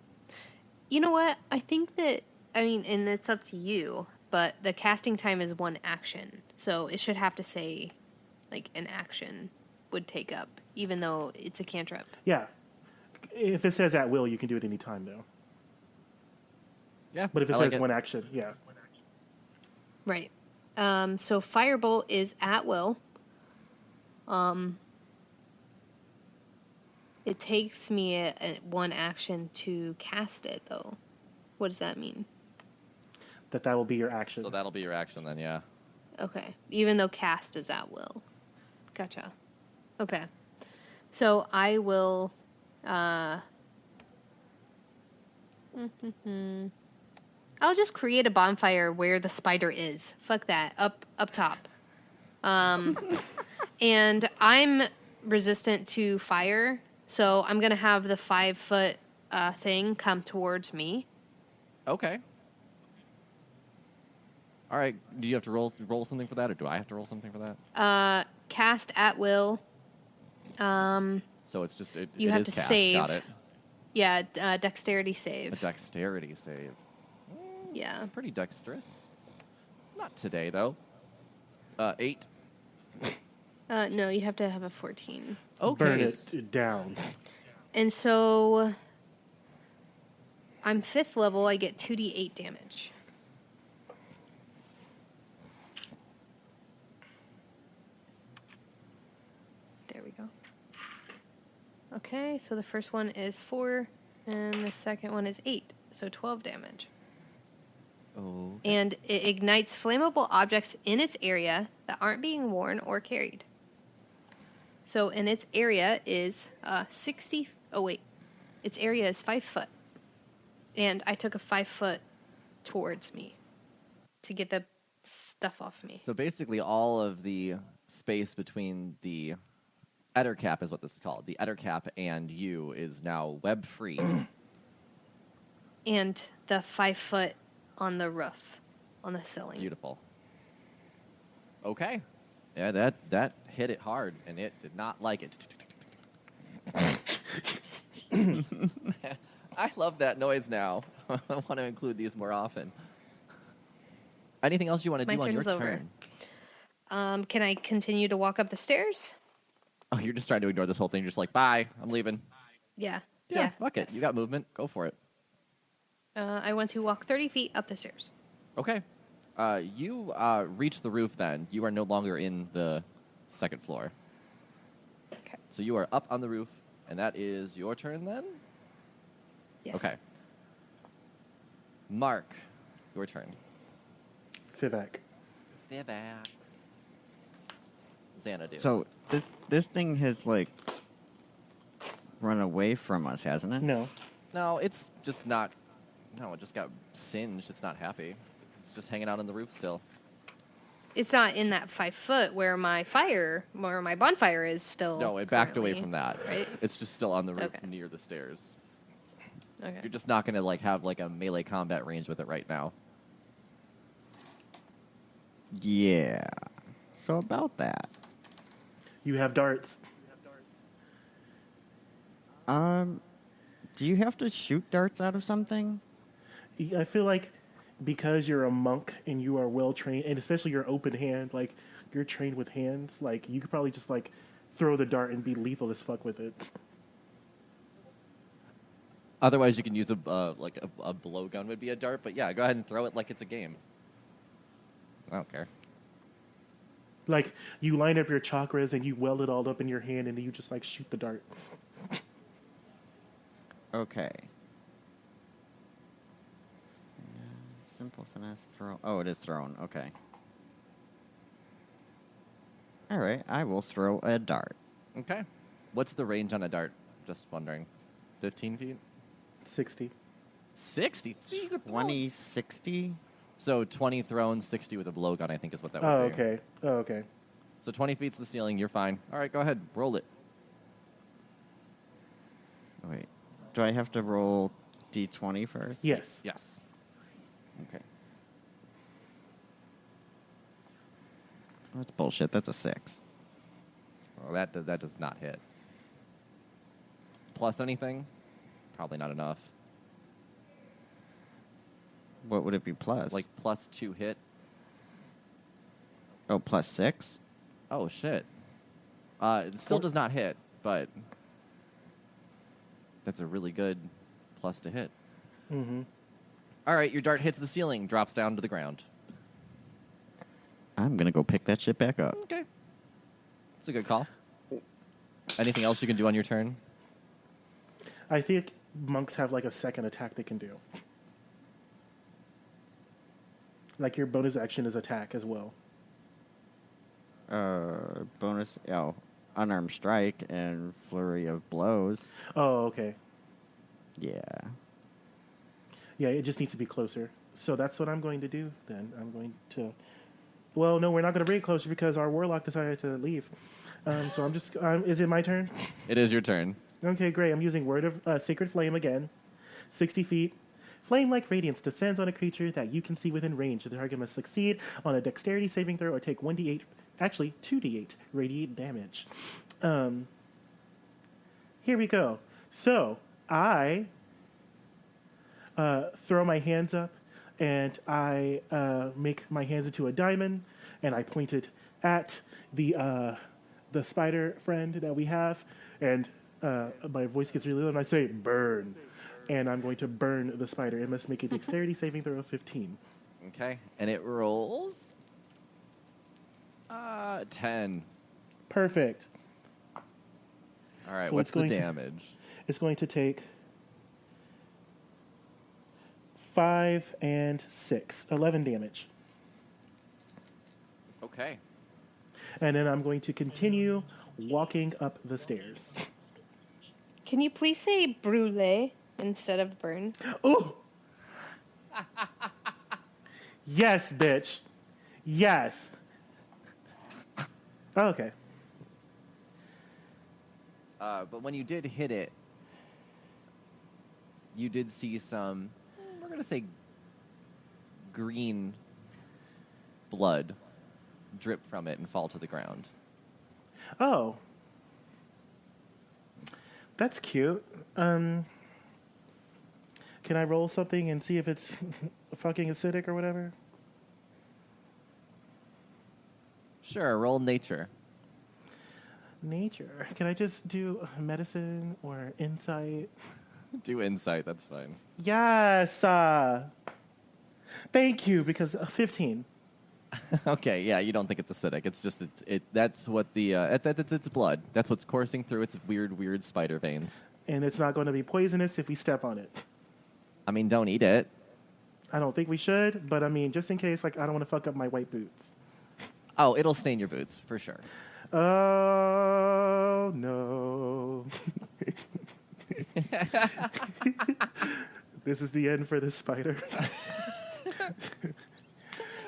You know what? I think that, I mean, and it's up to you, but the casting time is 1 action. So it should have to say, like, an action would take up, even though it's a cantrip. Yeah. If it says at will, you can do it anytime, though. Yeah, But if it I says like 1 action, yeah. Right. So firebolt is at will. It takes me one action to cast it, though. What does that mean? That will be your action. So that'll be your action then, yeah. Okay. Even though cast is at will. Gotcha. Okay. So I will... I'll just create a bonfire where the spider is. Fuck that. Up top. And I'm resistant to fire, so I'm gonna have the 5-foot thing come towards me. Okay. All right. Do you have to roll something for that, or do I have to roll something for that? Cast at will. So it's just You it have is to cast. save. Got it. Yeah, dexterity A save. dexterity save. Yeah. Pretty dexterous. Not today though. 8. No, you have to have a 14. Okay. Burn it down. And so I'm 5th level, I get 2d8 damage. There we go. Okay, so the first one is 4, and the second one is 8, so 12 damage. Oh. And it ignites flammable objects in its area that aren't being worn or carried. So, and its area is 60. Oh, wait. Its area is 5 foot. And I took a 5 foot towards me to get the stuff off me. So basically, all of the space between the Ettercap is what this is called. The Ettercap and you is now web free. And the 5 foot on the roof, on the ceiling. Beautiful. Okay. Yeah, that hit it hard, and it did not like it. I love that noise now. I want to include these more often. Anything else you want to My do on turn your is over. turn? Can I continue to walk up the stairs? Oh, you're just trying to ignore this whole thing. You're just like, bye, I'm leaving. Yeah. Yeah, fuck it. yes. You got movement. Go for it. I want to walk 30 feet up the stairs. Okay. You reach the roof then. You are no longer in the second floor. Okay. So you are up on the roof, and that is your turn then? Yes. Okay. Mark, your turn. Vivek. Vivek. Xanadu. So this thing has like run away from us, hasn't it? No. No, it's just not. No, it just got singed. It's not happy. It's just hanging out on the roof still. It's not in that 5 foot where my bonfire is still. No, it backed away currently, from that. Right? It's just still on the roof Okay. near the stairs. Okay. You're just not gonna have a melee combat range with it right now. Yeah. So about that. You have darts. Do you have to shoot darts out of something? I feel like because you're a monk and you are well trained, and especially your open hand, like you're trained with hands, like you could probably just like throw the dart and be lethal as fuck with it. Otherwise, you can use a blowgun would be a dart, but yeah, go ahead and throw it like it's a game. I don't care. Like you line up your chakras and you weld it all up in your hand, and then you just like shoot the dart. Okay. Simple finesse throw. Oh, it is thrown. Okay. All right. I will throw a dart. Okay. What's the range on a dart? Just wondering. 15 feet? 60. 60? You could throw it. 20, 60. So 20 thrown, 60 with a blowgun, I think is what that would Oh, be. okay. Oh, okay. So 20 feet's the ceiling. You're fine. All right, go ahead. Roll it. Wait. Do I have to roll d20 first? Yes. Yes. Okay. That's bullshit. That's a 6. Well, that does not hit. Plus anything? Probably not enough. What would it be plus? Like plus 2 hit. oh, plus 6? Oh, shit. It still does not hit, but that's a really good plus to hit. Mm-hmm. All right, your dart hits the ceiling, drops down to the ground. I'm going to go pick that shit back up. Okay. It's a good call. Anything else you can do on your turn? I think monks have like a second attack they can do. Like your bonus action is attack as well. Bonus, unarmed strike and flurry of blows. Oh, okay. Yeah. Yeah, it just needs to be closer. So that's what I'm going to do then. I'm going to. Well, no, we're not going to bring it closer because our warlock decided to leave. So I'm just. Is it my turn? It is your turn. Okay, great. I'm using Word of Sacred Flame again. 60 feet. Flame-like radiance descends on a creature that you can see within range. The target must succeed on a dexterity saving throw or take 1d8, actually 2d8 radiant damage. Here we go. So I throw my hands up, and I make my hands into a diamond, and I point it at the spider friend that we have, and my voice gets really low, and I say, burn. And I'm going to burn the spider. It must make a dexterity saving throw of 15. Okay. And it rolls 10. Perfect. All right. So What's it's the going to- damage? It's going to take 5 and 6, 11 damage. Okay. And then I'm going to continue walking up the stairs. Can you please say brûlé instead of burn? Oh! Yes, bitch. Yes. Okay. But when you did hit it, you did see some, we're going to say, green blood drip from it and fall to the ground. Oh. That's cute. Can I roll something and see if it's fucking acidic or whatever? Sure, roll nature. Nature. Can I just do medicine or insight? Do insight, that's fine. Yes. Thank you, because 15. Okay, yeah, you don't think it's acidic. It's just that's what the it's blood. That's what's coursing through its weird spider veins. And it's not going to be poisonous if we step on it. I mean, don't eat it. I don't think we should, but I mean, just in case, like, I don't want to fuck up my white boots. Oh, it'll stain your boots for sure. Oh, no. This is the end for this spider.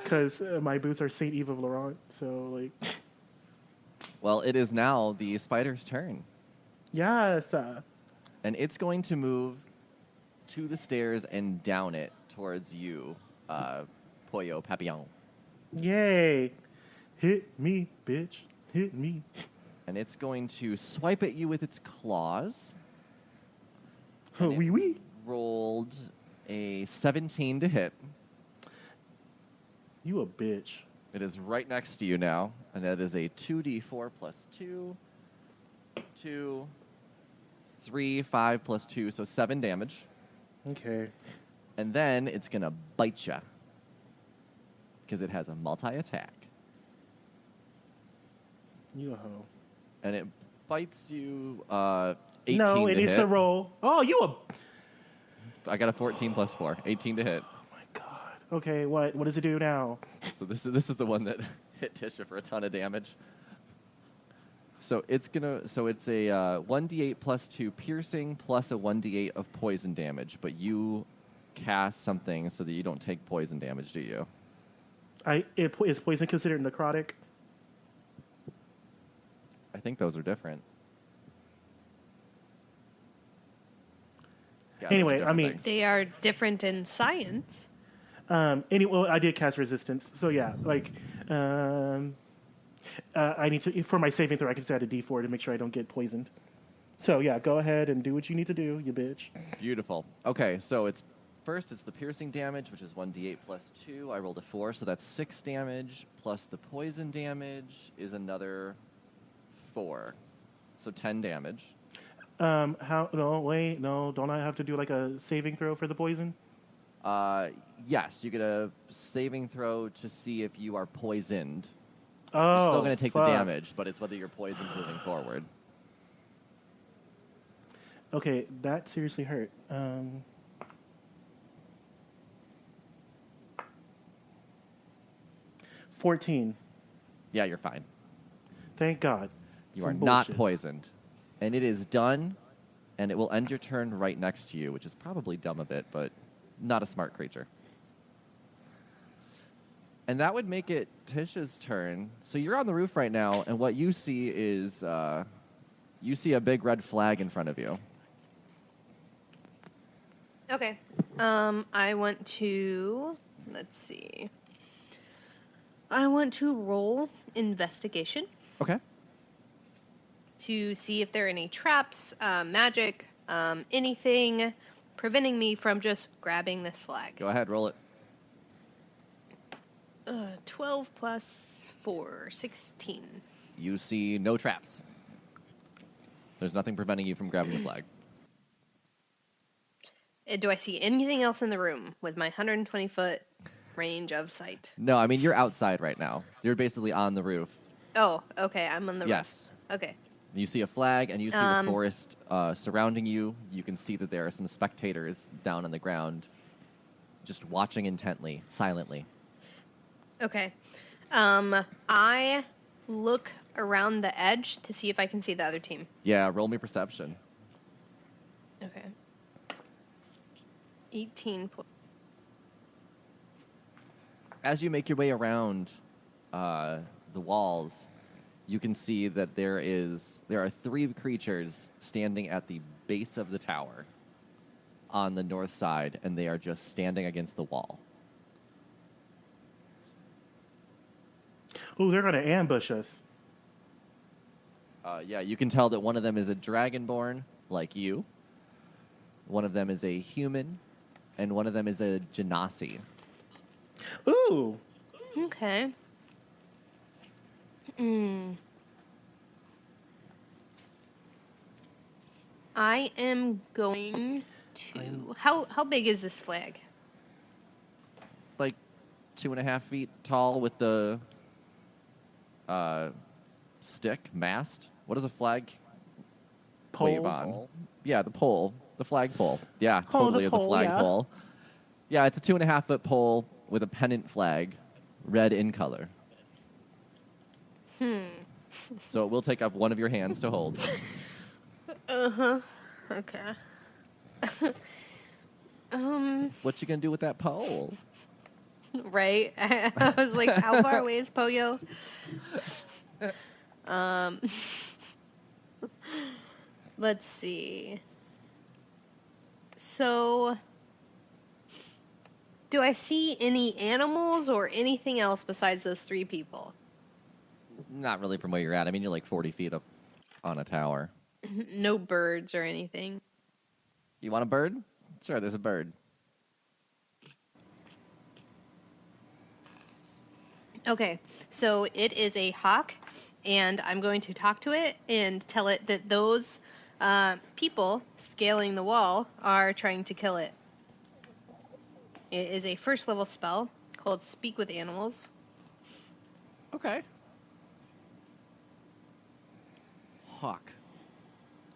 Because my boots are Saint Eve of Laurent, so, like... Well, it is now the spider's turn, Yes. and it's going to move to the stairs and down it towards you, Pollo Papillon. Yay. Hit me, bitch. Hit me. And it's going to swipe at you with its claws. Oh, And it wee wee. Rolled a 17 to hit. You a bitch. It is right next to you now, and that is a 2d4 plus 2, 2, 3, 5 plus 2, so 7 damage. Okay. And then it's going to bite you because it has a multi-attack. You a hoe. And it bites you 18 No, it to needs hit. to roll. Oh, you a... I got a 14 plus 4, 18 to hit. Oh, my God. Okay, what does it do now? So this is the one that hit Tisha for a ton of damage. So it's a 1d8 plus 2 piercing plus a 1d8 of poison damage, but you cast something so that you don't take poison damage, do you? Is poison considered necrotic? I think those are different. Yeah, those are Anyway, I different mean- things. They are different in science. Well, I did cast resistance, so yeah, like, I need to, for my saving throw, I can just add a d4 to make sure I don't get poisoned. So yeah, go ahead and do what you need to do, you bitch. Beautiful. Okay, so it's the piercing damage, which is 1d8 plus 2. I rolled a 4, so that's 6 damage, plus the poison damage is another 4. So 10 damage. No, don't I have to do like a saving throw for the poison? Yes, you get a saving throw to see if you are poisoned. Oh, You're still going to take fuck. the damage, but it's whether you're poisoned moving forward. Okay, that seriously hurt. 14. Yeah, you're fine. Thank God. You Some are not bullshit. poisoned. And it is done, and it will end your turn right next to you, which is probably dumb a bit, but not a smart creature. And that would make it Tisha's turn. So you're on the roof right now, and what you see is you see a big red flag in front of you. Okay. I want to. Let's see. I want to roll investigation Okay. to see if there are any traps, magic, anything preventing me from just grabbing this flag. Go ahead, roll it. 12 plus 4, 16. You see no traps. There's nothing preventing you from grabbing the flag. Do I see anything else in the room with my 120-foot range of sight? No, I mean, you're outside right now. You're basically on the roof. Oh, okay. I'm on the Yes. roof. Okay. You see a flag, and you see the forest surrounding you. You can see that there are some spectators down on the ground just watching intently, silently. Okay. I look around the edge to see if I can see the other team. Yeah, roll me perception. Okay. 18 plus. As you make your way around the walls, you can see that there are 3 creatures standing at the base of the tower on the north side, and they are just standing against the wall. Ooh, they're going to ambush us. Yeah, you can tell that one of them is a dragonborn, like you. One of them is a human, and one of them is a genasi. Ooh. Okay. I am going to. How big is this flag? Like 2.5 feet tall with the stick, mast. What is a flag wave Pole. on? Yeah, the pole. The flag pole. Yeah, Oh, totally the is a pole, flag yeah. pole. Yeah, it's a 2.5-foot pole with a pennant flag, red in color. So it will take up one of your hands to hold. Okay. What you gonna do with that pole? Right? I was like, how far away is Poyo? Let's see. So, do I see any animals or anything else besides those 3 people? Not really from where you're at. I mean, you're like 40 feet up on a tower. No birds or anything. You want a bird? Sure, there's a bird. Okay, so it is a hawk, and I'm going to talk to it and tell it that those people scaling the wall are trying to kill it. It is a first level spell called Speak with Animals. Okay. Hawk.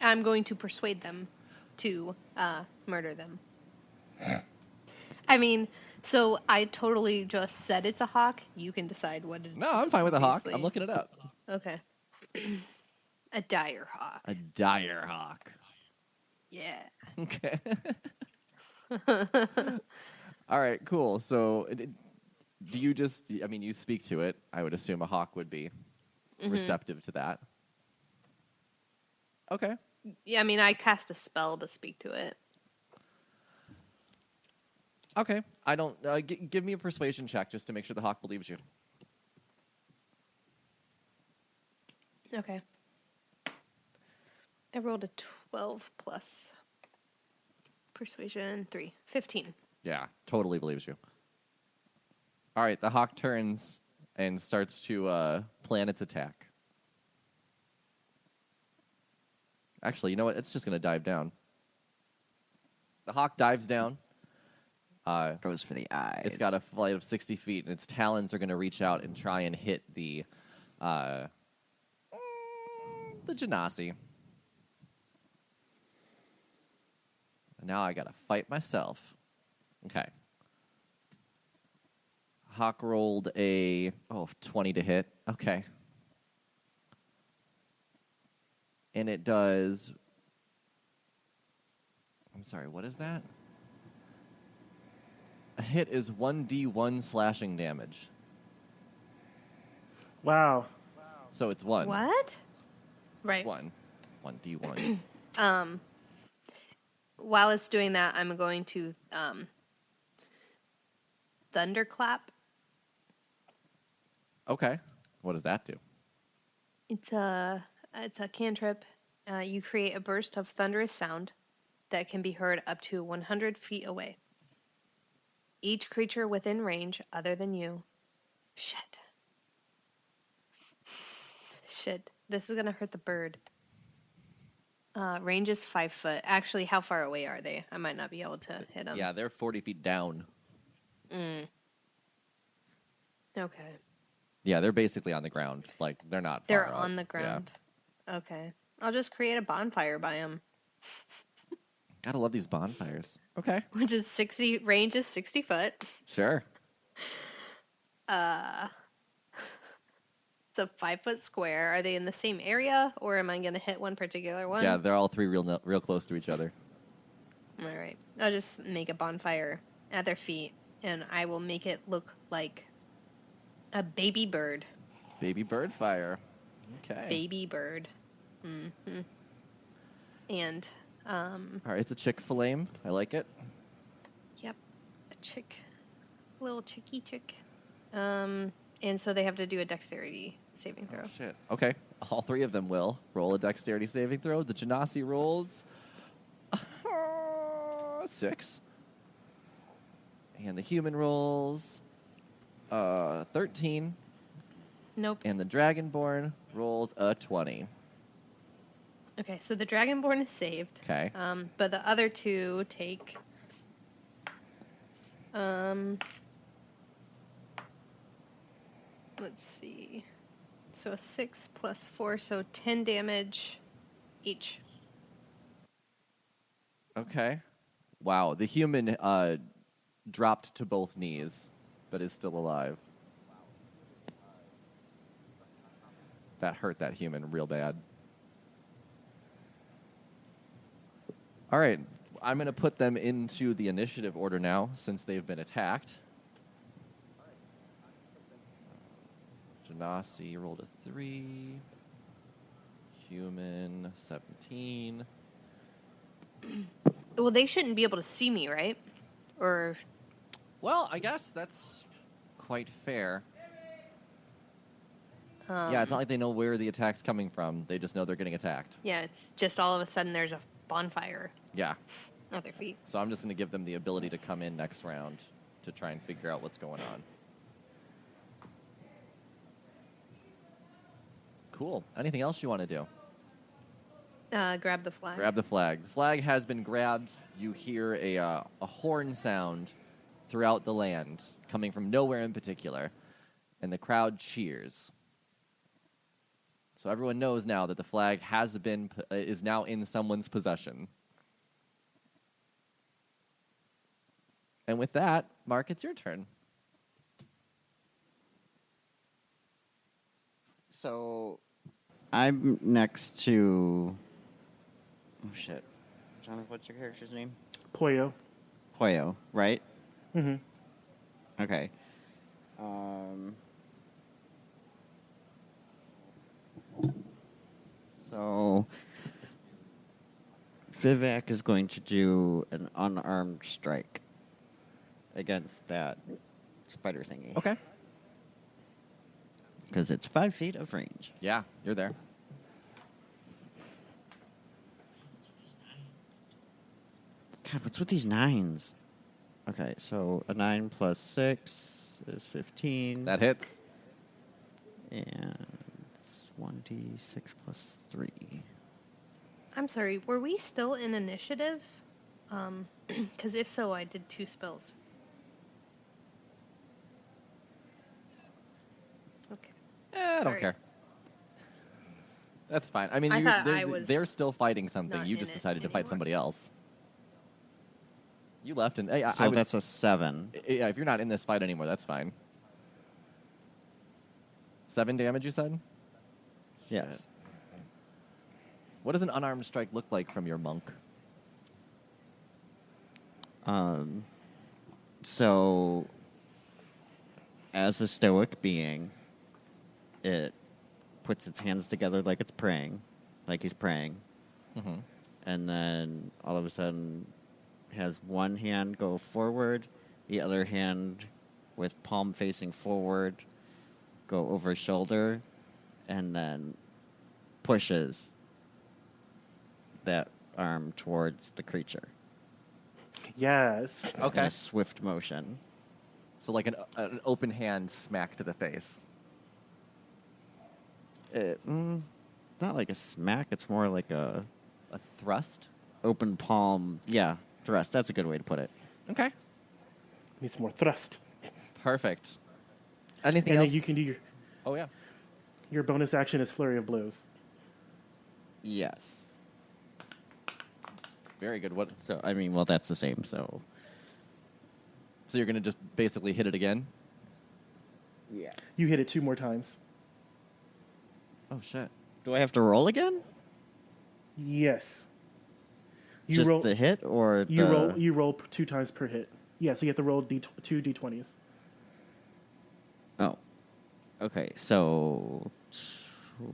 I'm going to persuade them to murder them. I mean, so I totally just said it's a hawk. You can decide what it is. No, I'm fine with a hawk. obviously. I'm looking it up. Okay. A dire hawk. A dire hawk. Yeah. Okay. All right, cool. So, do you just, I mean, you speak to it. I would assume a hawk would be receptive to that. Okay. Yeah, I mean, I cast a spell to speak to it. Okay. I don't, give me a persuasion check just to make sure the hawk believes you. Okay. I rolled a 12 plus persuasion 3. 15. Yeah, totally believes you. All right, the hawk turns and starts to plan its attack. Actually, you know what? It's just going to dive down. The hawk dives down. Goes for the eyes. It's got a flight of 60 feet, and its talons are going to reach out and try and hit the genasi. Now I gotta fight myself. Okay. Hawk rolled a 20 to hit. Okay. And it does. I'm sorry, what is that? A hit is 1d1 slashing damage. Wow. So it's 1. What? Right. 1d1. While it's doing that, I'm going to thunderclap. Okay. What does that do? It's a cantrip. You create a burst of thunderous sound that can be heard up to 100 feet away. Each creature within range, other than you. Shit. This is gonna hurt the bird. Range is 5 foot. Actually, how far away are they? I might not be able to hit them. Yeah, they're 40 feet down. Okay. Yeah, they're basically on the ground. Like, they're not far They're up. on the ground. Yeah. Okay. I'll just create a bonfire by them. Gotta love these bonfires. Okay. Which is 60, range is 60 foot. Sure. It's a 5 foot square. Are they in the same area, or am I going to hit one particular one? Yeah, they're all three real close to each other. All right. I'll just make a bonfire at their feet, and I will make it look like a baby bird. Baby bird fire. Okay. Baby bird. Mm-hmm. And, All right, it's a Chick-fil-A. I like it. yep, a little chicky chick. And so they have to do a dexterity saving throw. Oh, shit. Okay. All three of them will roll a dexterity saving throw. The Genasi rolls 6. And the human rolls 13. Nope. And the Dragonborn rolls a 20. Okay, so the Dragonborn is saved. Okay. But the other two take. Let's see. So 6 plus 4, so 10 damage each. Okay. Wow. The human dropped to both knees, but is still alive. That hurt that human real bad. All right. I'm going to put them into the initiative order now, since they've been attacked. Genasi rolled a 3. Human, 17. Well, they shouldn't be able to see me, right? Or Well, I guess that's quite fair. Yeah, it's not like they know where the attack's coming from. They just know they're getting attacked. yeah, it's just all of a sudden there's a bonfire Yeah. at their feet. So I'm just going to give them the ability to come in next round to try and figure out what's going on. Cool. Anything else you want to do? Grab the flag. Grab the flag. The flag has been grabbed. You hear a horn sound throughout the land, coming from nowhere in particular, and the crowd cheers. So everyone knows now that the flag is now in someone's possession. And with that, Mark, it's your turn. So, I'm next to. Oh shit, Jonathan, what's your character's name? Poyo. Hoyo, right? Mm-hmm. Okay. So, Vivek is going to do an unarmed strike against that spider thingy. Okay. Because it's 5 feet of range. Yeah, you're there. God, what's with these 9s? Okay, so a 9 plus 6 is 15. That hits. And it's 1d6 plus 3. I'm sorry, were we still in initiative? Because if so, I did 2 spells. Okay. I don't Sorry. care. That's fine. I mean, I thought I was they're still fighting something. not You in just it decided to fight anymore. somebody else. You left, and hey, So I was, that's a 7. yeah. If you're not in this fight anymore, that's fine. 7 damage, you said? Yes. What does an unarmed strike look like from your monk? So, as a stoic being, it puts its hands together like it's praying, like he's praying, Mm-hmm. and then all of a sudden has one hand go forward, the other hand with palm facing forward go over shoulder, and then pushes that arm towards the creature Yes. in Okay. a swift motion. So like an open hand smack to the face. Not like a smack, it's more like a A thrust. open palm. Yeah, thrust. That's a good way to put it. Okay. Needs more thrust. Perfect. Anything And else? then you can do Oh yeah. your bonus action is Flurry of Blows. Yes. Very good. What? So, I mean, well, that's the same, so. So you're gonna just basically hit it again? Yeah. You hit it 2 more times. Oh shit. Do I have to roll again? Yes. You Just roll the hit or you the... roll you roll 2 times per hit. Yeah, so you have to roll 2 d20s. Oh. Okay, so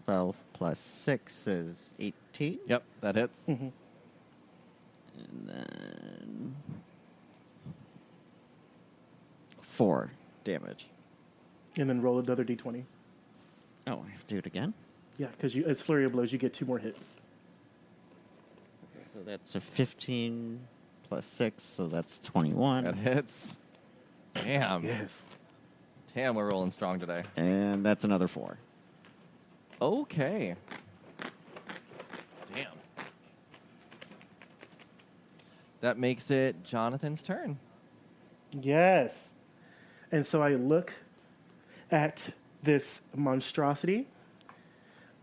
12 plus 6 is 18. Yep, that hits. Mhm. And then 4 damage. And then roll another d20. Oh, I have to do it again? Yeah, because it's Flurry of Blows, you get 2 more hits. So that's a 15 plus 6, so that's 21. That hits. Damn. Yes. Damn, we're rolling strong today. And that's another 4. Okay. Damn. That makes it Jonathan's turn. Yes. And so I look at this monstrosity,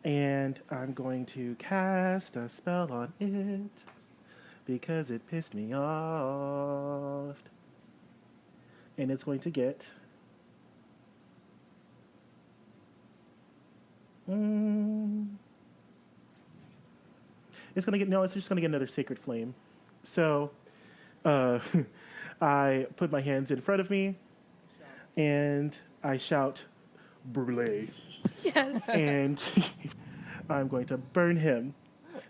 and I'm going to cast a spell on it because it pissed me off. And it's going to get... It's going to get... No, it's just going to get another Sacred Flame. So I put my hands in front of me, and I shout, "Brûlé." Yes. And I'm going to burn him.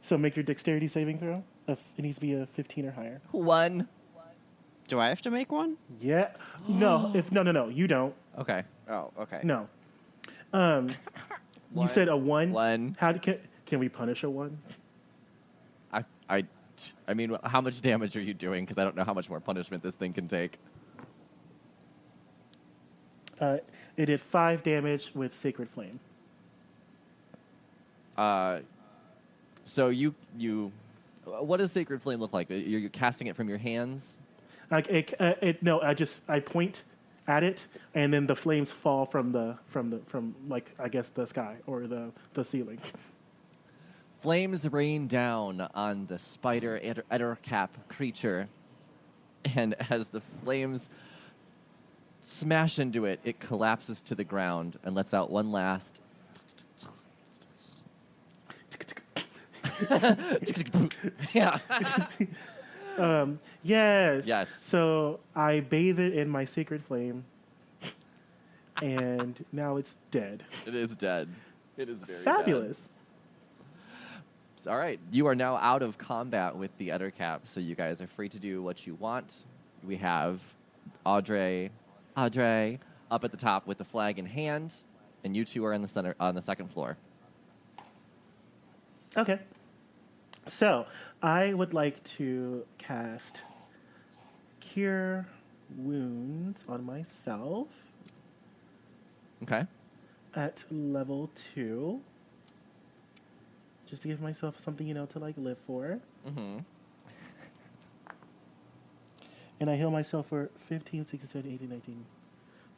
So make your dexterity saving throw. It needs to be a 15 or higher. 1. Do I have to make one? Yeah. No. No. You don't. Okay. Oh, okay. No. One. You said a 1. 1. Can we punish a 1? I mean, how much damage are you doing? Because I don't know how much more punishment this thing can take. It did 5 damage with Sacred Flame. So you what does Sacred Flame look like? You're casting it from your hands? Like I point at it, and then the flames fall from like I guess the sky or the ceiling. Flames rain down on the spider Ettercap creature, and as the flames smash into it, it collapses to the ground and lets out one last. Yeah. Yes. Yes. So I bathe it in my Sacred Flame, and now it's dead. It is dead. It is very Fabulous. dead. All right, you are now out of combat with the Ettercap, so you guys are free to do what you want. We have Audrey up at the top with the flag in hand, and you two are in the center on the second floor. Okay. So I would like to cast Cure Wounds on myself Okay. at level 2. Just to give myself something, to like live for. Mm-hmm. And I heal myself for 15, 16, 17, 18, 19,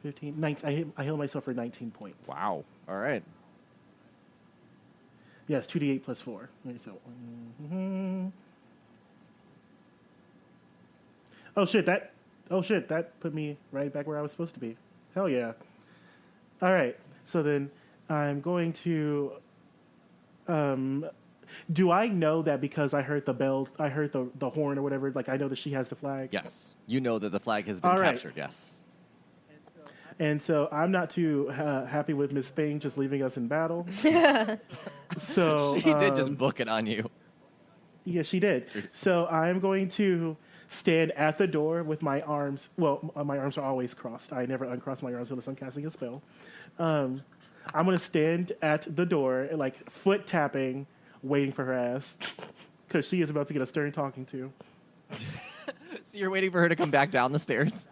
15, 19. I heal myself for 19 points. Wow. All right. Yes, 2d8 plus 4. So, Oh shit! That put me right back where I was supposed to be. Hell yeah! All right. So then I'm going to. Do I know that because I heard the bell, I heard the horn or whatever? Like I know that she has the flag. Yes. You know that the flag has been All right. captured, yes. And so I'm not too happy with Miss Thing just leaving us in battle. So She did just book it on you. yeah, she did. Jesus. So I'm going to stand at the door with my arms. Well, my arms are always crossed. I never uncross my arms unless I'm casting a spell. I'm going to stand at the door, like foot tapping, waiting for her ass, because she is about to get a stern talking to. So you're waiting for her to come back down the stairs?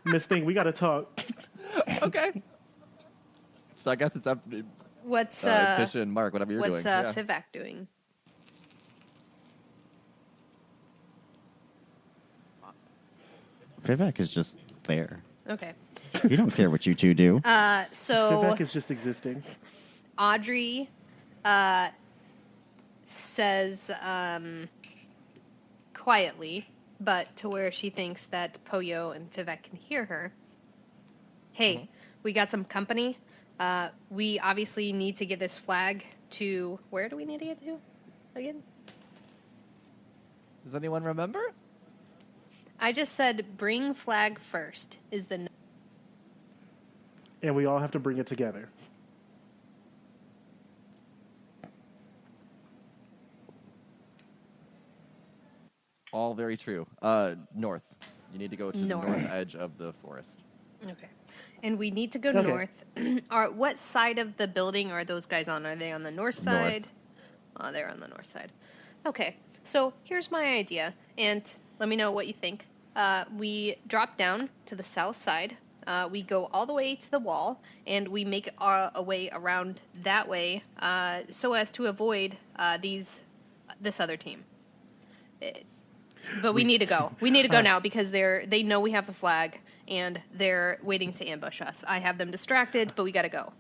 Miss Thing, we got to talk. Okay. So I guess it's up to What's Tisha and Mark, whatever you're what's doing. Yeah. Vivek doing? Vivek is just there. Okay. You don't care what you two do. So Vivek is just existing. Audrey says quietly, but to where she thinks that Poyo and Vivek can hear her. Hey, we got some company. We obviously need to get this flag to... Where do we need to get to again? Does anyone remember? I just said bring flag first is the... And we all have to bring it together. All very true. North. You need to go to North. the north edge of the forest. Okay. And we need to go Okay. north. What side of the building are those guys on? Are they on the north side? Oh, they're on the north side. Okay. So here's my idea, and let me know what you think. We drop down to the south side. We go all the way to the wall, and we make a way around that way so as to avoid this other team. But we need to go. We need to go now because they know we have the flag and they're waiting to ambush us. I have them distracted, but we got to go.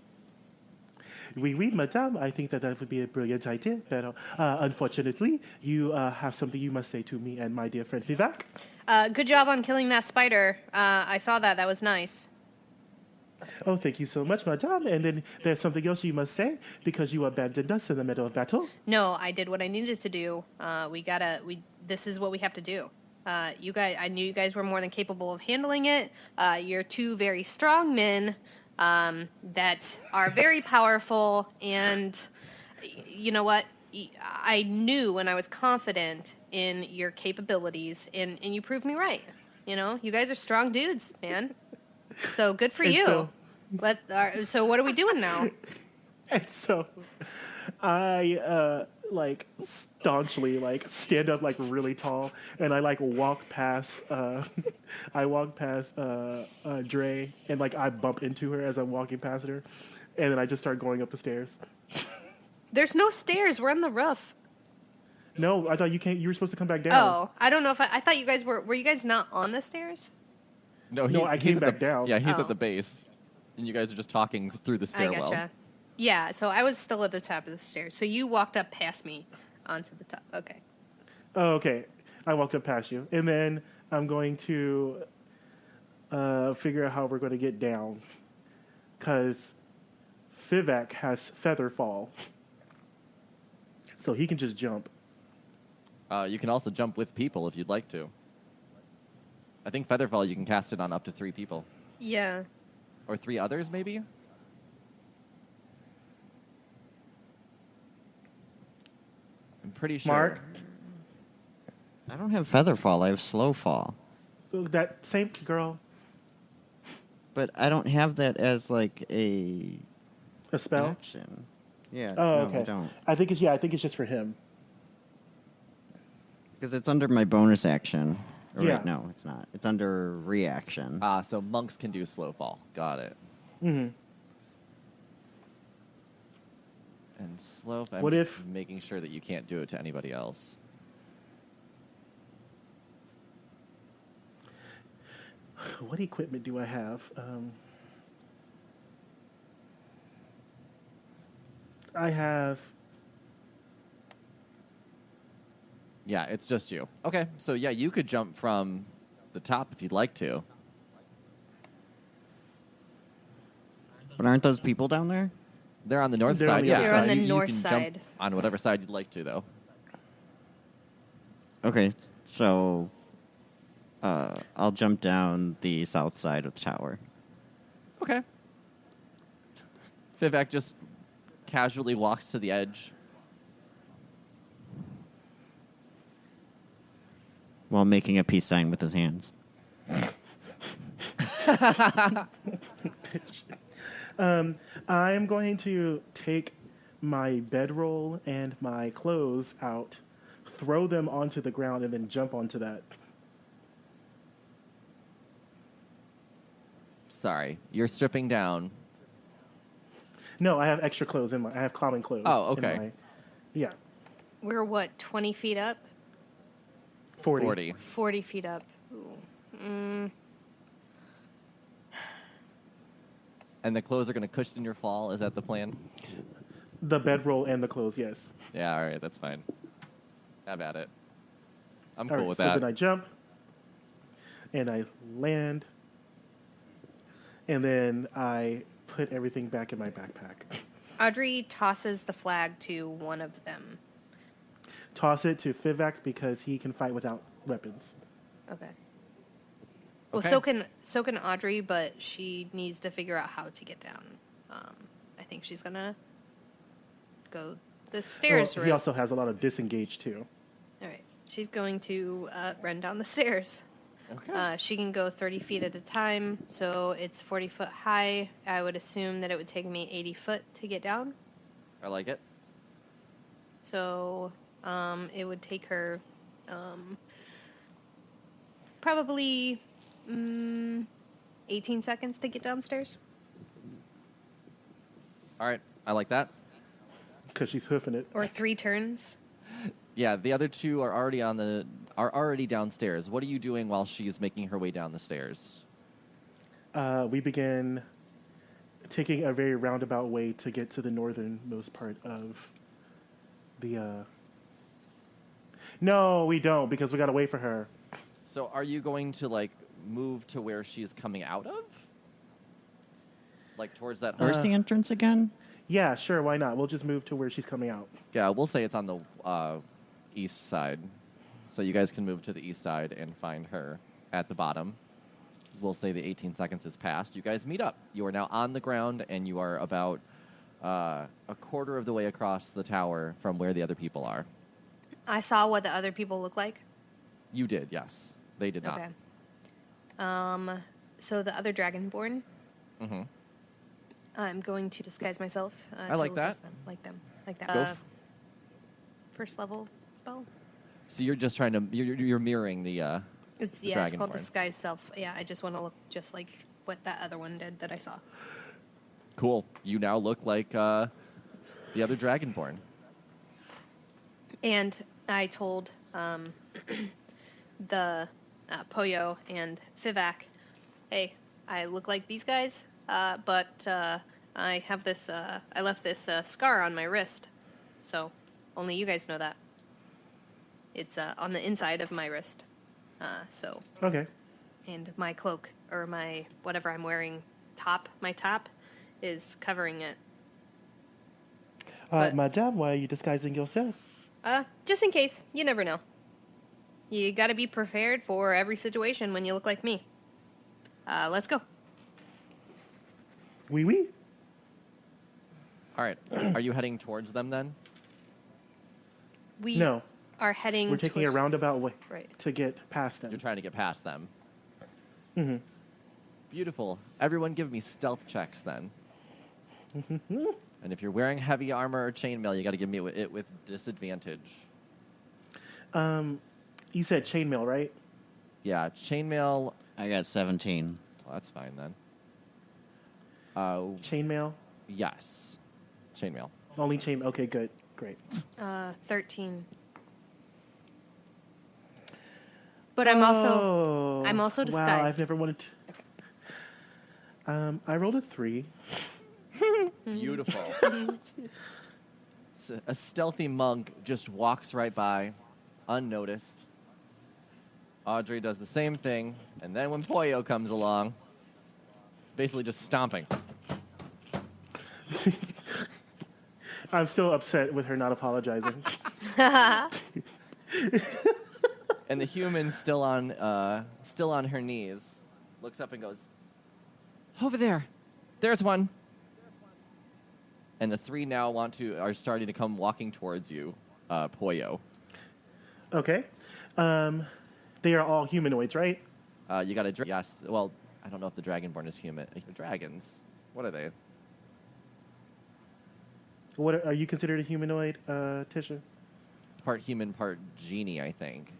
Oui, madame. I think that would be a brilliant idea. But unfortunately, you have something you must say to me and my dear friend Vivek. Good job on killing that spider. I saw that. That was nice. Oh, thank you so much, madame. And then there's something else you must say because you abandoned us in the middle of battle. No, I did what I needed to do. This is what we have to do. You guys, I knew you guys were more than capable of handling it. You're two very strong men that are very powerful, and you know what? I knew and I was confident in your capabilities, and you proved me right. You know, you guys are strong dudes, man. So good for And you. so- So what are we doing now? And so I staunchly stand up really tall and I walk past Dre and I bump into her as I'm walking past her and then I just start going up the stairs. There's no stairs. We're on the roof. No, I thought you were supposed to come back down. Oh, I don't know if I thought you guys were you guys not on the stairs? No, No, I came at back the, down. Yeah, he's Oh. at the base. And you guys are just talking through the I stairwell. gotcha. Yeah, so I was still at the top of the stairs. So you walked up past me onto the top. Okay. Oh, okay. I walked up past you. And then I'm going to figure out how we're going to get down. Because Vivek has feather fall. So he can just jump. You can also jump with people if you'd like to. I think Featherfall, you can cast it on up to 3 people. Yeah. Or 3 others, maybe? I'm pretty sure. Mark? I don't have feather fall. I have slow fall. That same girl, But I don't have that as a a spell. action. Yeah. Oh, no, okay. I don't. I think it's just for him. Because it's under my bonus action. Or Yeah. Wait, no, it's not. It's under reaction. So monks can do slow fall. Got it. Hmm. And slow. I'm What just if- making sure that you can't do it to anybody else. What equipment do I have? I have. Yeah, it's just you. Okay, so yeah, you could jump from the top if you'd like to. But aren't those people down there? They're on the north They're on side. the Yeah, other They're on the you north can side. Jump on whatever side you'd like to, though. Okay, so I'll jump down the south side of the tower. Okay. Vivek just casually walks to the edge. While making a peace sign with his hands. I'm going to take my bedroll and my clothes out, throw them onto the ground, and then jump onto that. Sorry, you're stripping down. No, I have extra clothes in my. I have common clothes. Oh, in okay. my- yeah, We're what, 20 feet up? 40. 40 feet up. Ooh. And the clothes are going to cushion your fall. Is that the plan? The bedroll and the clothes, yes. Yeah, all right, that's fine. Have at it. I'm All cool right, with so that. then I jump, and I land, and then I put everything back in my backpack. Audrey tosses the flag to one of them. Toss it to Fivak because he can fight without weapons. Okay. Well, Okay. so can Audrey, but she needs to figure out how to get down. I think she's gonna go the stairs Well, route. he also has a lot of disengage too. All right, she's going to run down the stairs. Okay. She can go 30 feet at a time, so it's 40 foot high. I would assume that it would take me 80 foot to get down. I like it. So it would take her probably 18 seconds to get downstairs. All right, I like that. Because she's hoofing it. Or 3 turns. Yeah, the other two are already downstairs. What are you doing while she's making her way down the stairs? We begin taking a very roundabout way to get to the northernmost part of the. No, we don't because we gotta wait for her. So are you going to like move to where she's coming out of? Like towards that Where's the entrance again? Yeah, sure, why not? We'll just move to where she's coming out. Yeah, we'll say it's on the east side. So you guys can move to the east side and find her at the bottom. We'll say the 18 seconds has passed. You guys meet up. You are now on the ground, and you are about a quarter of the way across the tower from where the other people are. I saw what the other people look like. You did, yes. They did not. Okay. So the other Dragonborn, Mm-hmm. I'm going to disguise myself. I to like look that. as them, like them. Like that. Go f- First level spell. So you're just trying to you're mirroring the It's The it's called Dragonborn. disguise self. Yeah, I just want to look just like what that other one did that I saw. cool. You now look like the other Dragonborn. And I told the Poyo and Fivak, hey, I look like these guys, but I have this. I left this scar on my wrist, so only you guys know that. It's on the inside of my wrist. So, Okay. and my cloak or my whatever I'm wearing, my top, is covering it. But- Madame, why are you disguising yourself? Just in case, you never know. You got to be prepared for every situation when you look like me. Let's go. Wee wee. All right. Are you heading towards them then? We No, are heading. we're taking a towards- roundabout way Right. to get past them. You're trying to get past them. Mm-hmm. Beautiful. Everyone give me stealth checks then. And if you're wearing heavy armor or chainmail, you got to give me it with disadvantage. You said chainmail, right? Yeah, chainmail. I got 17. Well, that's fine then. Chainmail? Yes, chainmail. Only chain. Okay, good. Great. 13. But I'm also. Oh, I'm also Wow, disguised. I've never wanted to. I rolled a 3. Beautiful. A stealthy monk just walks right by, unnoticed. Audrey does the same thing, and then when Poyo comes along, it's basically just stomping. I'm still upset with her not apologizing. And the human, still on her knees, looks up and goes, "Over there, there's one." And the three now are starting to come walking towards you, Poyo. Okay. They are all humanoids, right? You got a yes. Well, I don't know if the Dragonborn is human. Dragons. What are they? What are you considered a humanoid, Tisha? Part human, part genie, I think.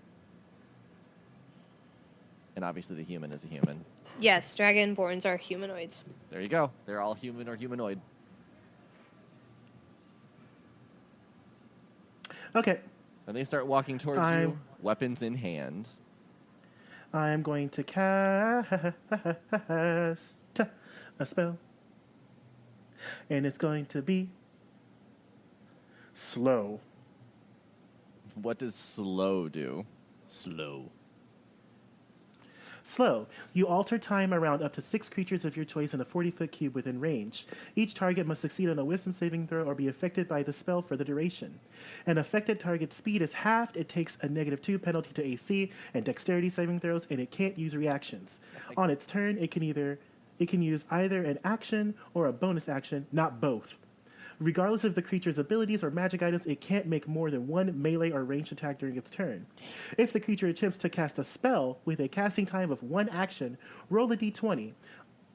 And obviously the human is a human. Yes, dragonborns are humanoids. There you go. They're all human or humanoid. Okay. And they start walking towards you, weapons in hand. I'm going to cast a spell. And it's going to be slow. What does slow do? Slow. Slow. You alter time around up to 6 creatures of your choice in a 40-foot cube within range. Each target must succeed on a wisdom saving throw or be affected by the spell for the duration. An affected target's speed is halved. It takes a -2 penalty to AC and dexterity saving throws, and it can't use reactions. On its turn, it can use either an action or a bonus action, not both. Regardless of the creature's abilities or magic items, it can't make more than one melee or ranged attack during its turn. If the creature attempts to cast a spell with a casting time of 1 action, roll a d20.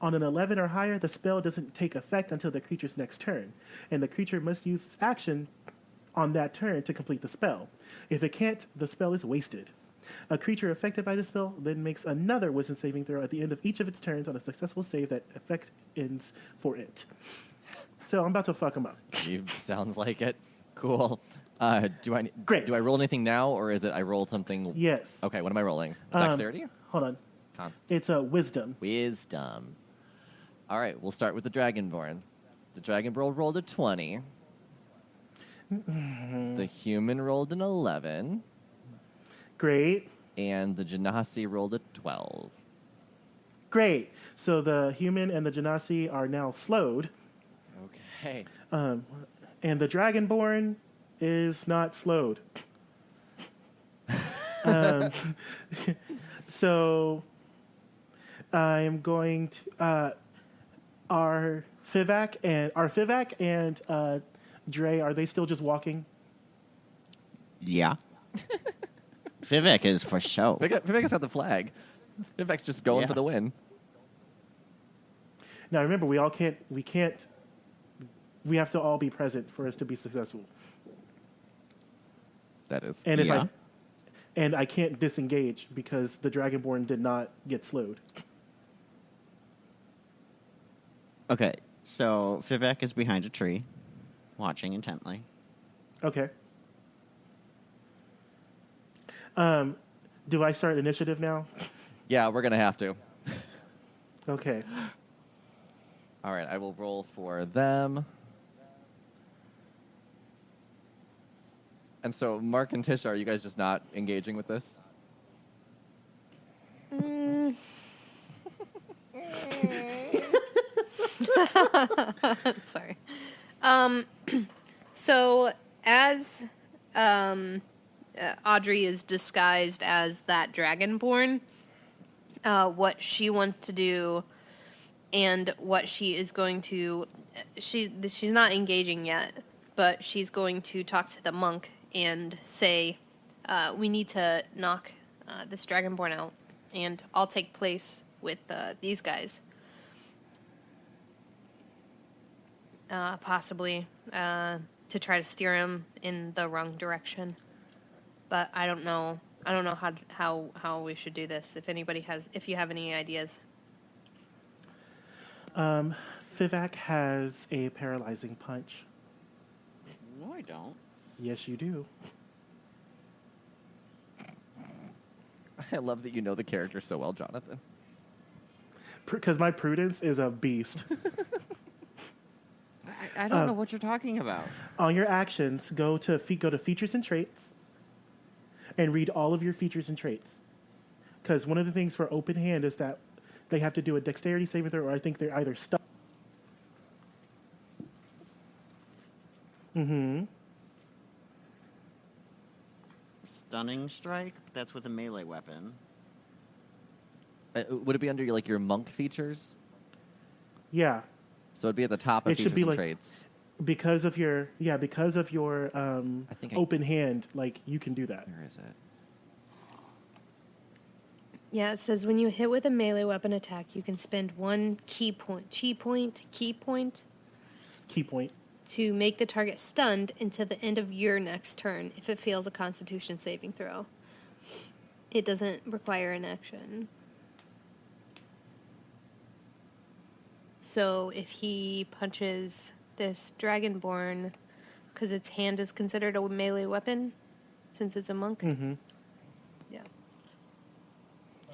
On an 11 or higher, the spell doesn't take effect until the creature's next turn, and the creature must use its action on that turn to complete the spell. If it can't, the spell is wasted. A creature affected by the spell then makes another wisdom saving throw at the end of each of its turns on a successful save that effect ends for it. So I'm about to fuck him up. Sounds like it. Cool. Great. Do I roll anything now, or is it I roll something? Yes. Okay, what am I rolling? Dexterity? Hold on. Constant. It's a wisdom. Wisdom. All right, we'll start with the Dragonborn. The Dragonborn rolled a 20. The human rolled an 11. Great. And the Genasi rolled a 12. Great. So the human and the Genasi are now slowed. Okay. And the Dragonborn is not slowed. So I'm going to our Fivak and Dre, are they still just walking? Yeah. Vivek is for show. Vivek's got the flag. Vivek's just going for the win. Now remember, we have to all be present for us to be successful. That is. And Yeah. I can't disengage because the Dragonborn did not get slowed. Okay, so Vivek is behind a tree, watching intently. Okay. Do I start initiative now? Yeah, we're going to have to. Okay. All right, I will roll for them. And so, Mark and Tisha, are you guys just not engaging with this? Sorry. So as Audrey is disguised as that Dragonborn, what she wants to do and what she is going to... She's not engaging yet, but she's going to talk to the monk and say, we need to knock this Dragonborn out, and I'll take place with these guys. Possibly to try to steer him in the wrong direction. But I don't know how we should do this. If you have any ideas. Fivak has a paralyzing punch. No, I don't. Yes, you do. I love that you know the character so well, Jonathan. Because my prudence is a beast. I don't know what you're talking about. On your actions, go to features and traits, and read all of your features and traits. Because one of the things for open hand is that they have to do a dexterity saving throw, or I think they're either stuck. Stunning strike. That's with a melee weapon. Would it be under your monk features? Yeah, So it'd be at the top of It should features be and like- traits. because of your I think open hand, you can do that. Where is it? Yeah, it says when you hit with a melee weapon attack, you can spend one key point Key point. to make the target stunned until the end of your next turn if it fails a Constitution saving throw. It doesn't require an action. So if he punches this Dragonborn, because its hand is considered a melee weapon, since it's a monk. Mm-hmm. Yeah.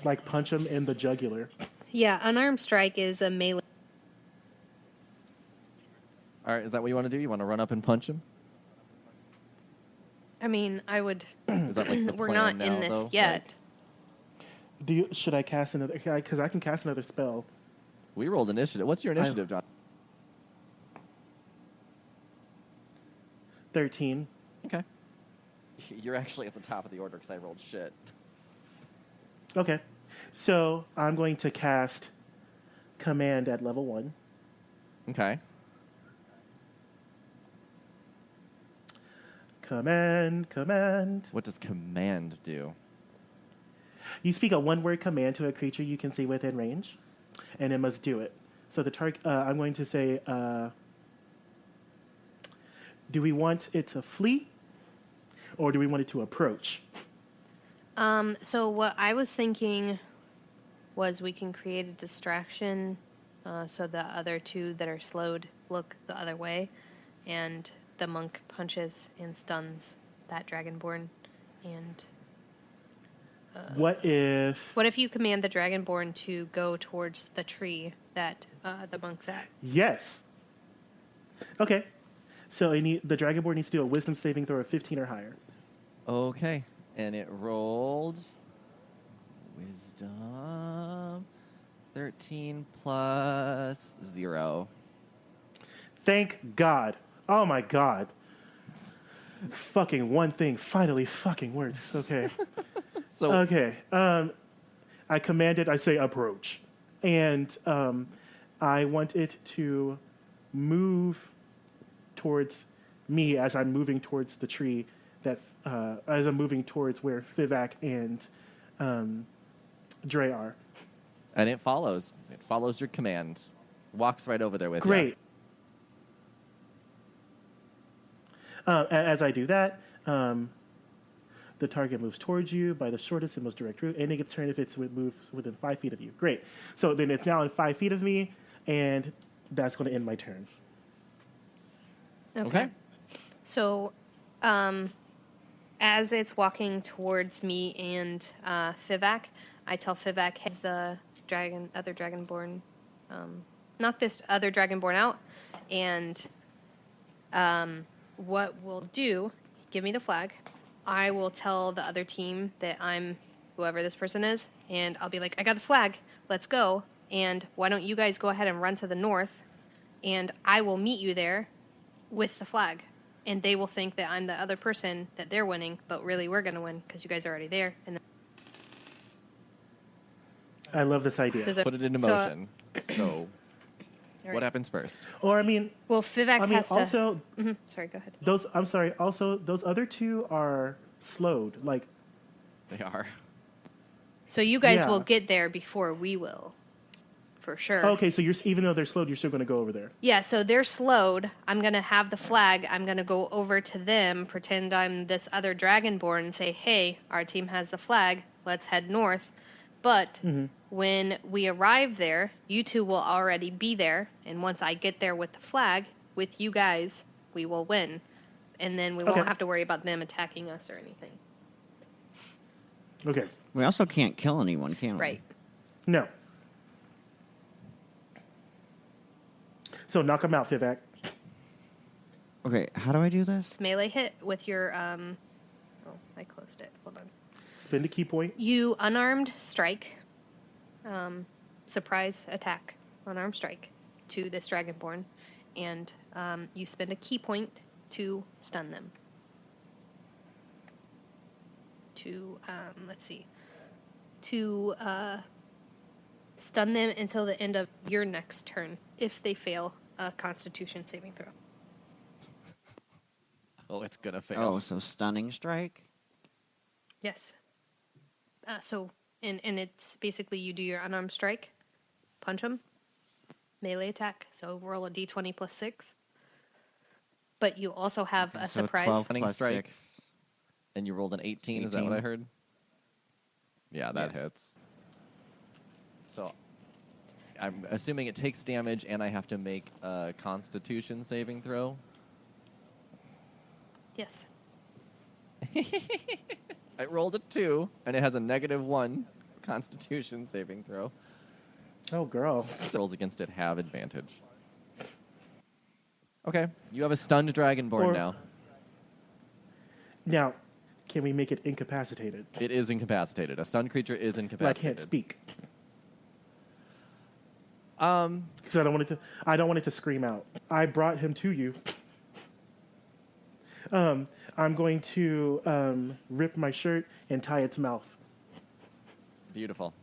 Like punch him in the jugular. Yeah, unarmed strike is a melee. All right, is that what you want to do? You want to run up and punch him? I mean, I would. Is that like the We're plan not in now, this though? yet. Should I cast another? Because I can cast another spell. We rolled initiative. What's your initiative, John? 13. Okay. You're actually at the top of the order because I rolled shit. Okay. So I'm going to cast Command at level 1. Okay. Command. What does command do? You speak a one-word command to a creature you can see within range, and it must do it. So the target, I'm going to say, do we want it to flee, or do we want it to approach? So what I was thinking was we can create a distraction so the other two that are slowed look the other way, and the monk punches and stuns that Dragonborn. And What if you command the Dragonborn to go towards the tree that the monk's at? Yes. Okay. So the Dragonborn needs to do a Wisdom saving throw of 15 or higher. Okay. And it rolled wisdom 13 plus 0. Thank God. Oh my God. Fucking one thing finally fucking works. Okay. So Okay. I say approach. And I want it to move towards me as I'm moving towards the tree as I'm moving towards where Fivak and Dre are. and it follows. It follows your command. Walks right over there with you. Great. As I do that, the target moves towards you by the shortest and most direct route, and it gets turned if it moves within 5 feet of you. Great. So then it's now in 5 feet of me, and that's going to end my turn. Okay. So, as it's walking towards me and Fivak, I tell Fivak, "Hey, the other Dragonborn, knock this other Dragonborn out, and what we'll do, give me the flag. I will tell the other team that I'm whoever this person is, and I'll be like, I got the flag, let's go, and why don't you guys go ahead and run to the north, and I will meet you there with the flag. And they will think that I'm the other person, that they're winning, but really we're going to win because you guys are already there. And then I love this idea. Does it- Put it into so, motion. So, all right. what happens first? Or, I mean, Well, Fivak has to... also, Mhm, sorry, go ahead. those other two are slowed. Like, They are. So you guys Yeah. will get there before we will, for sure. okay, so even though they're slowed, you're still going to go over there. Yeah, so they're slowed. I'm going to have the flag. I'm going to go over to them, pretend I'm this other Dragonborn, and say, hey, our team has the flag. Let's head north. But when we arrive there, you two will already be there. And once I get there with the flag, with you guys, we will win. And then we Okay. won't have to worry about them attacking us or anything. Okay. We also can't kill anyone, can we? Right. No. So knock them out, Fivak. Okay, how do I do this? Melee hit with your, I closed it. Hold on. Spend a key point. You unarmed strike, surprise attack, unarmed strike to this Dragonborn, and you spend a key point to stun them. To, let's see, to stun them until the end of your next turn if they fail a Constitution saving throw. Oh, it's gonna fail. Oh, so stunning strike? Yes. And it's basically you do your unarmed strike, punch them, melee attack. So roll a d20 plus 6. But you also have a So surprise. 12 Stunning plus strike. 6. And you rolled an 18, is that what 18. I heard? Yeah, that Yes. hits. So I'm assuming it takes damage and I have to make a Constitution saving throw. Yes. I rolled a 2 and it has a -1 Constitution saving throw. Oh, girl. Rolls against it have advantage. Okay, you have a stunned Dragonborn Or- now. Now, can we make it incapacitated? It is incapacitated. A stunned creature is But I incapacitated. can't speak Um, because I don't want it to. I don't want it to scream out. I brought him to you. I'm going to rip my shirt and tie its mouth. beautiful.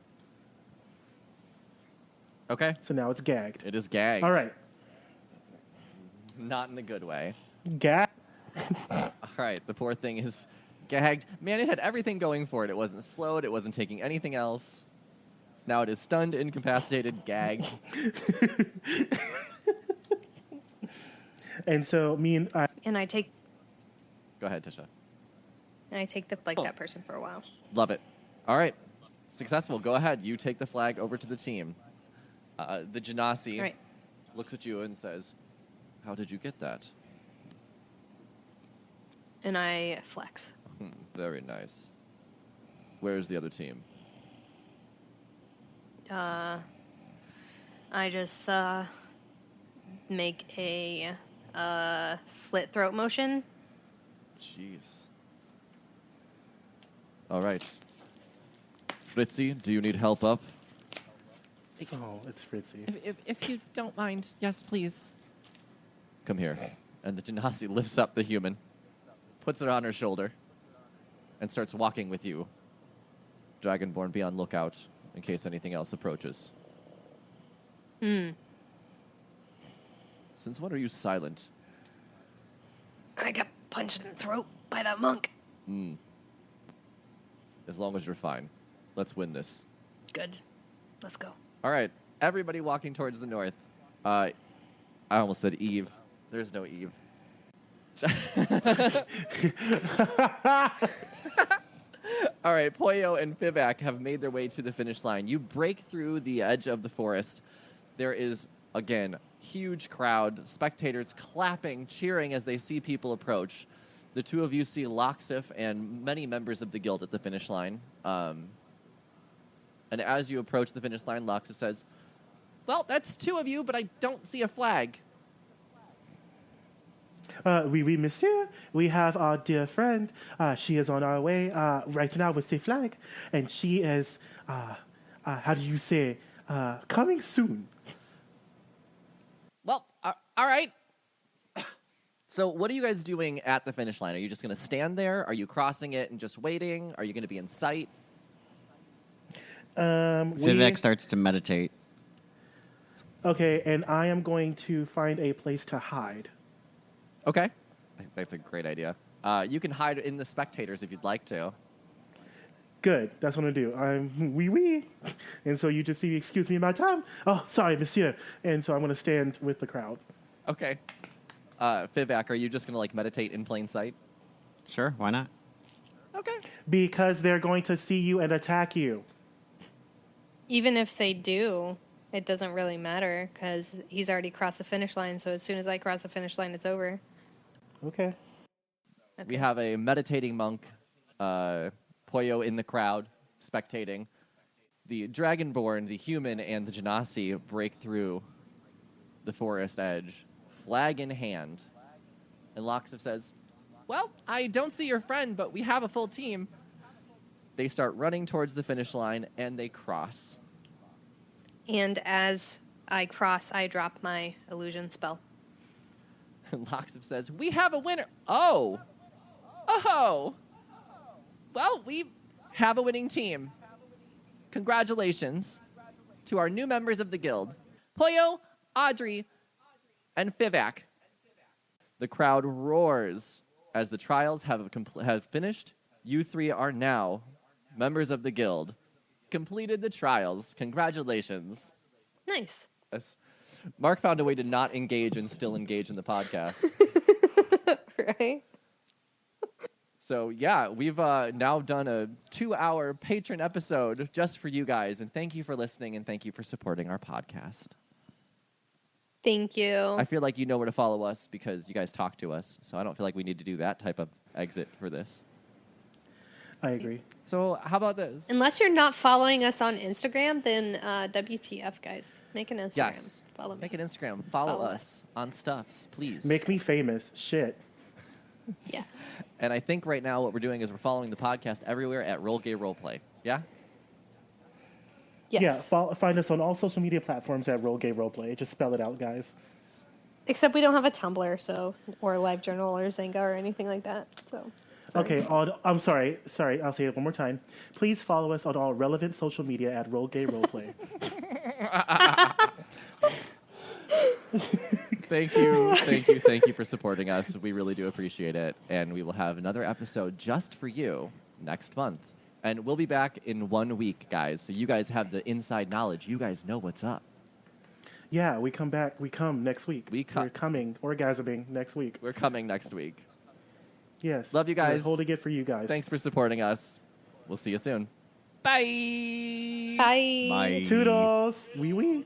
Okay, So now it's gagged. it is gagged. All right, Not in the good way. gag. All right, the poor thing is gagged. Man, it had everything going for it. It wasn't slowed. It wasn't taking anything else. Now it is stunned, incapacitated, gagged. And so me and I. And I take Go ahead, Tisha. that person for a while. Love it. All right, successful. Go ahead. You take the flag over to the team. The Genasi All right. looks at you and says, "How did you get that?" And I flex. Very nice. Where's the other team? I just make a slit throat motion. Jeez. All right. Fritzy, do you need help up? Oh, it's Fritzy. If you don't mind, yes, please. Come here. And the Genasi lifts up the human, puts it on her shoulder, and starts walking with you. Dragonborn, be on lookout in case anything else approaches. Since when are you silent? I got punched in the throat by that monk. As long as you're fine. Let's win this. Good. Let's go. All right. Everybody walking towards the north. I almost said Eve. There's no Eve. All right, Poyo and Fivak have made their way to the finish line. You break through the edge of the forest. There is, again, huge crowd, spectators clapping, cheering as they see people approach. The two of you see Loxif and many members of the guild at the finish line. And as you approach the finish line, Loxif says, "Well, that's two of you, but I don't see a flag." Oui, monsieur. We have our dear friend. She is on our way right now with the flag. And she is, how do you say, coming soon. Well, all right. So what are you guys doing at the finish line? Are you just going to stand there? Are you crossing it and just waiting? Are you going to be in sight? Vivek starts to meditate. Okay, and I am going to find a place to hide. Okay. I think that's a great idea. You can hide in the spectators if you'd like to. Good, that's what I'm gonna do. I'm oui. And so you just see, excuse me, madame. Oh, sorry, monsieur. And so I'm gonna stand with the crowd. Okay. Fivak, are you just going to meditate in plain sight? Sure, why not? Okay. Because they're going to see you and attack you. Even if they do, it doesn't really matter because he's already crossed the finish line. So as soon as I cross the finish line, it's over. Okay. We have a meditating monk, Poyo in the crowd, spectating. The Dragonborn, the human, and the Genasi break through the forest edge, flag in hand. And Loxif says, well, I don't see your friend, but we have a full team. They start running towards the finish line, and they cross. And as I cross, I drop my illusion spell. And Loxif says, we have a winner. Oh. Well, we have a winning team. Congratulations to our new members of the guild, Poyo, Audrey, and Fivak. The crowd roars as the trials have finished. You three are now members of the guild. Completed the trials. Congratulations. Nice. Yes. Mark found a way to not engage and still engage in the podcast. Right? So, yeah, we've now done a 2-hour patron episode just for you guys. And thank you for listening, and thank you for supporting our podcast. Thank you. I feel like you know where to follow us because you guys talk to us. So I don't feel like we need to do that type of exit for this. I agree. So how about this? Unless you're not following us on Instagram, then WTF, guys. Make an Instagram. Yes. Follow me. Make an Instagram. Follow Follow us on Stuffs, please. Make me famous. Shit. Yeah. And I think right now what we're doing is we're following the podcast everywhere at Roll Gay Roleplay. Yeah? Yes. Yeah, find us on all social media platforms at Roll Gay Roleplay. Just spell it out, guys. Except we don't have a Tumblr, or LiveJournal or Zynga or anything like that. So. Sorry. Okay, I'm sorry. I'll say it one more time. Please follow us on all relevant social media at Roll Gay Roleplay. Thank you for supporting us. We really do appreciate it. And we will have another episode just for you next month. And we'll be back in 1 week, guys. So you guys have the inside knowledge. You guys know what's up. Yeah, we come back. We come next week. We're coming, orgasming next week. We're coming next week. Yes. Love you guys. We're holding it for you guys. Thanks for supporting us. We'll see you soon. Bye. Bye. Bye. Toodles. Wee wee.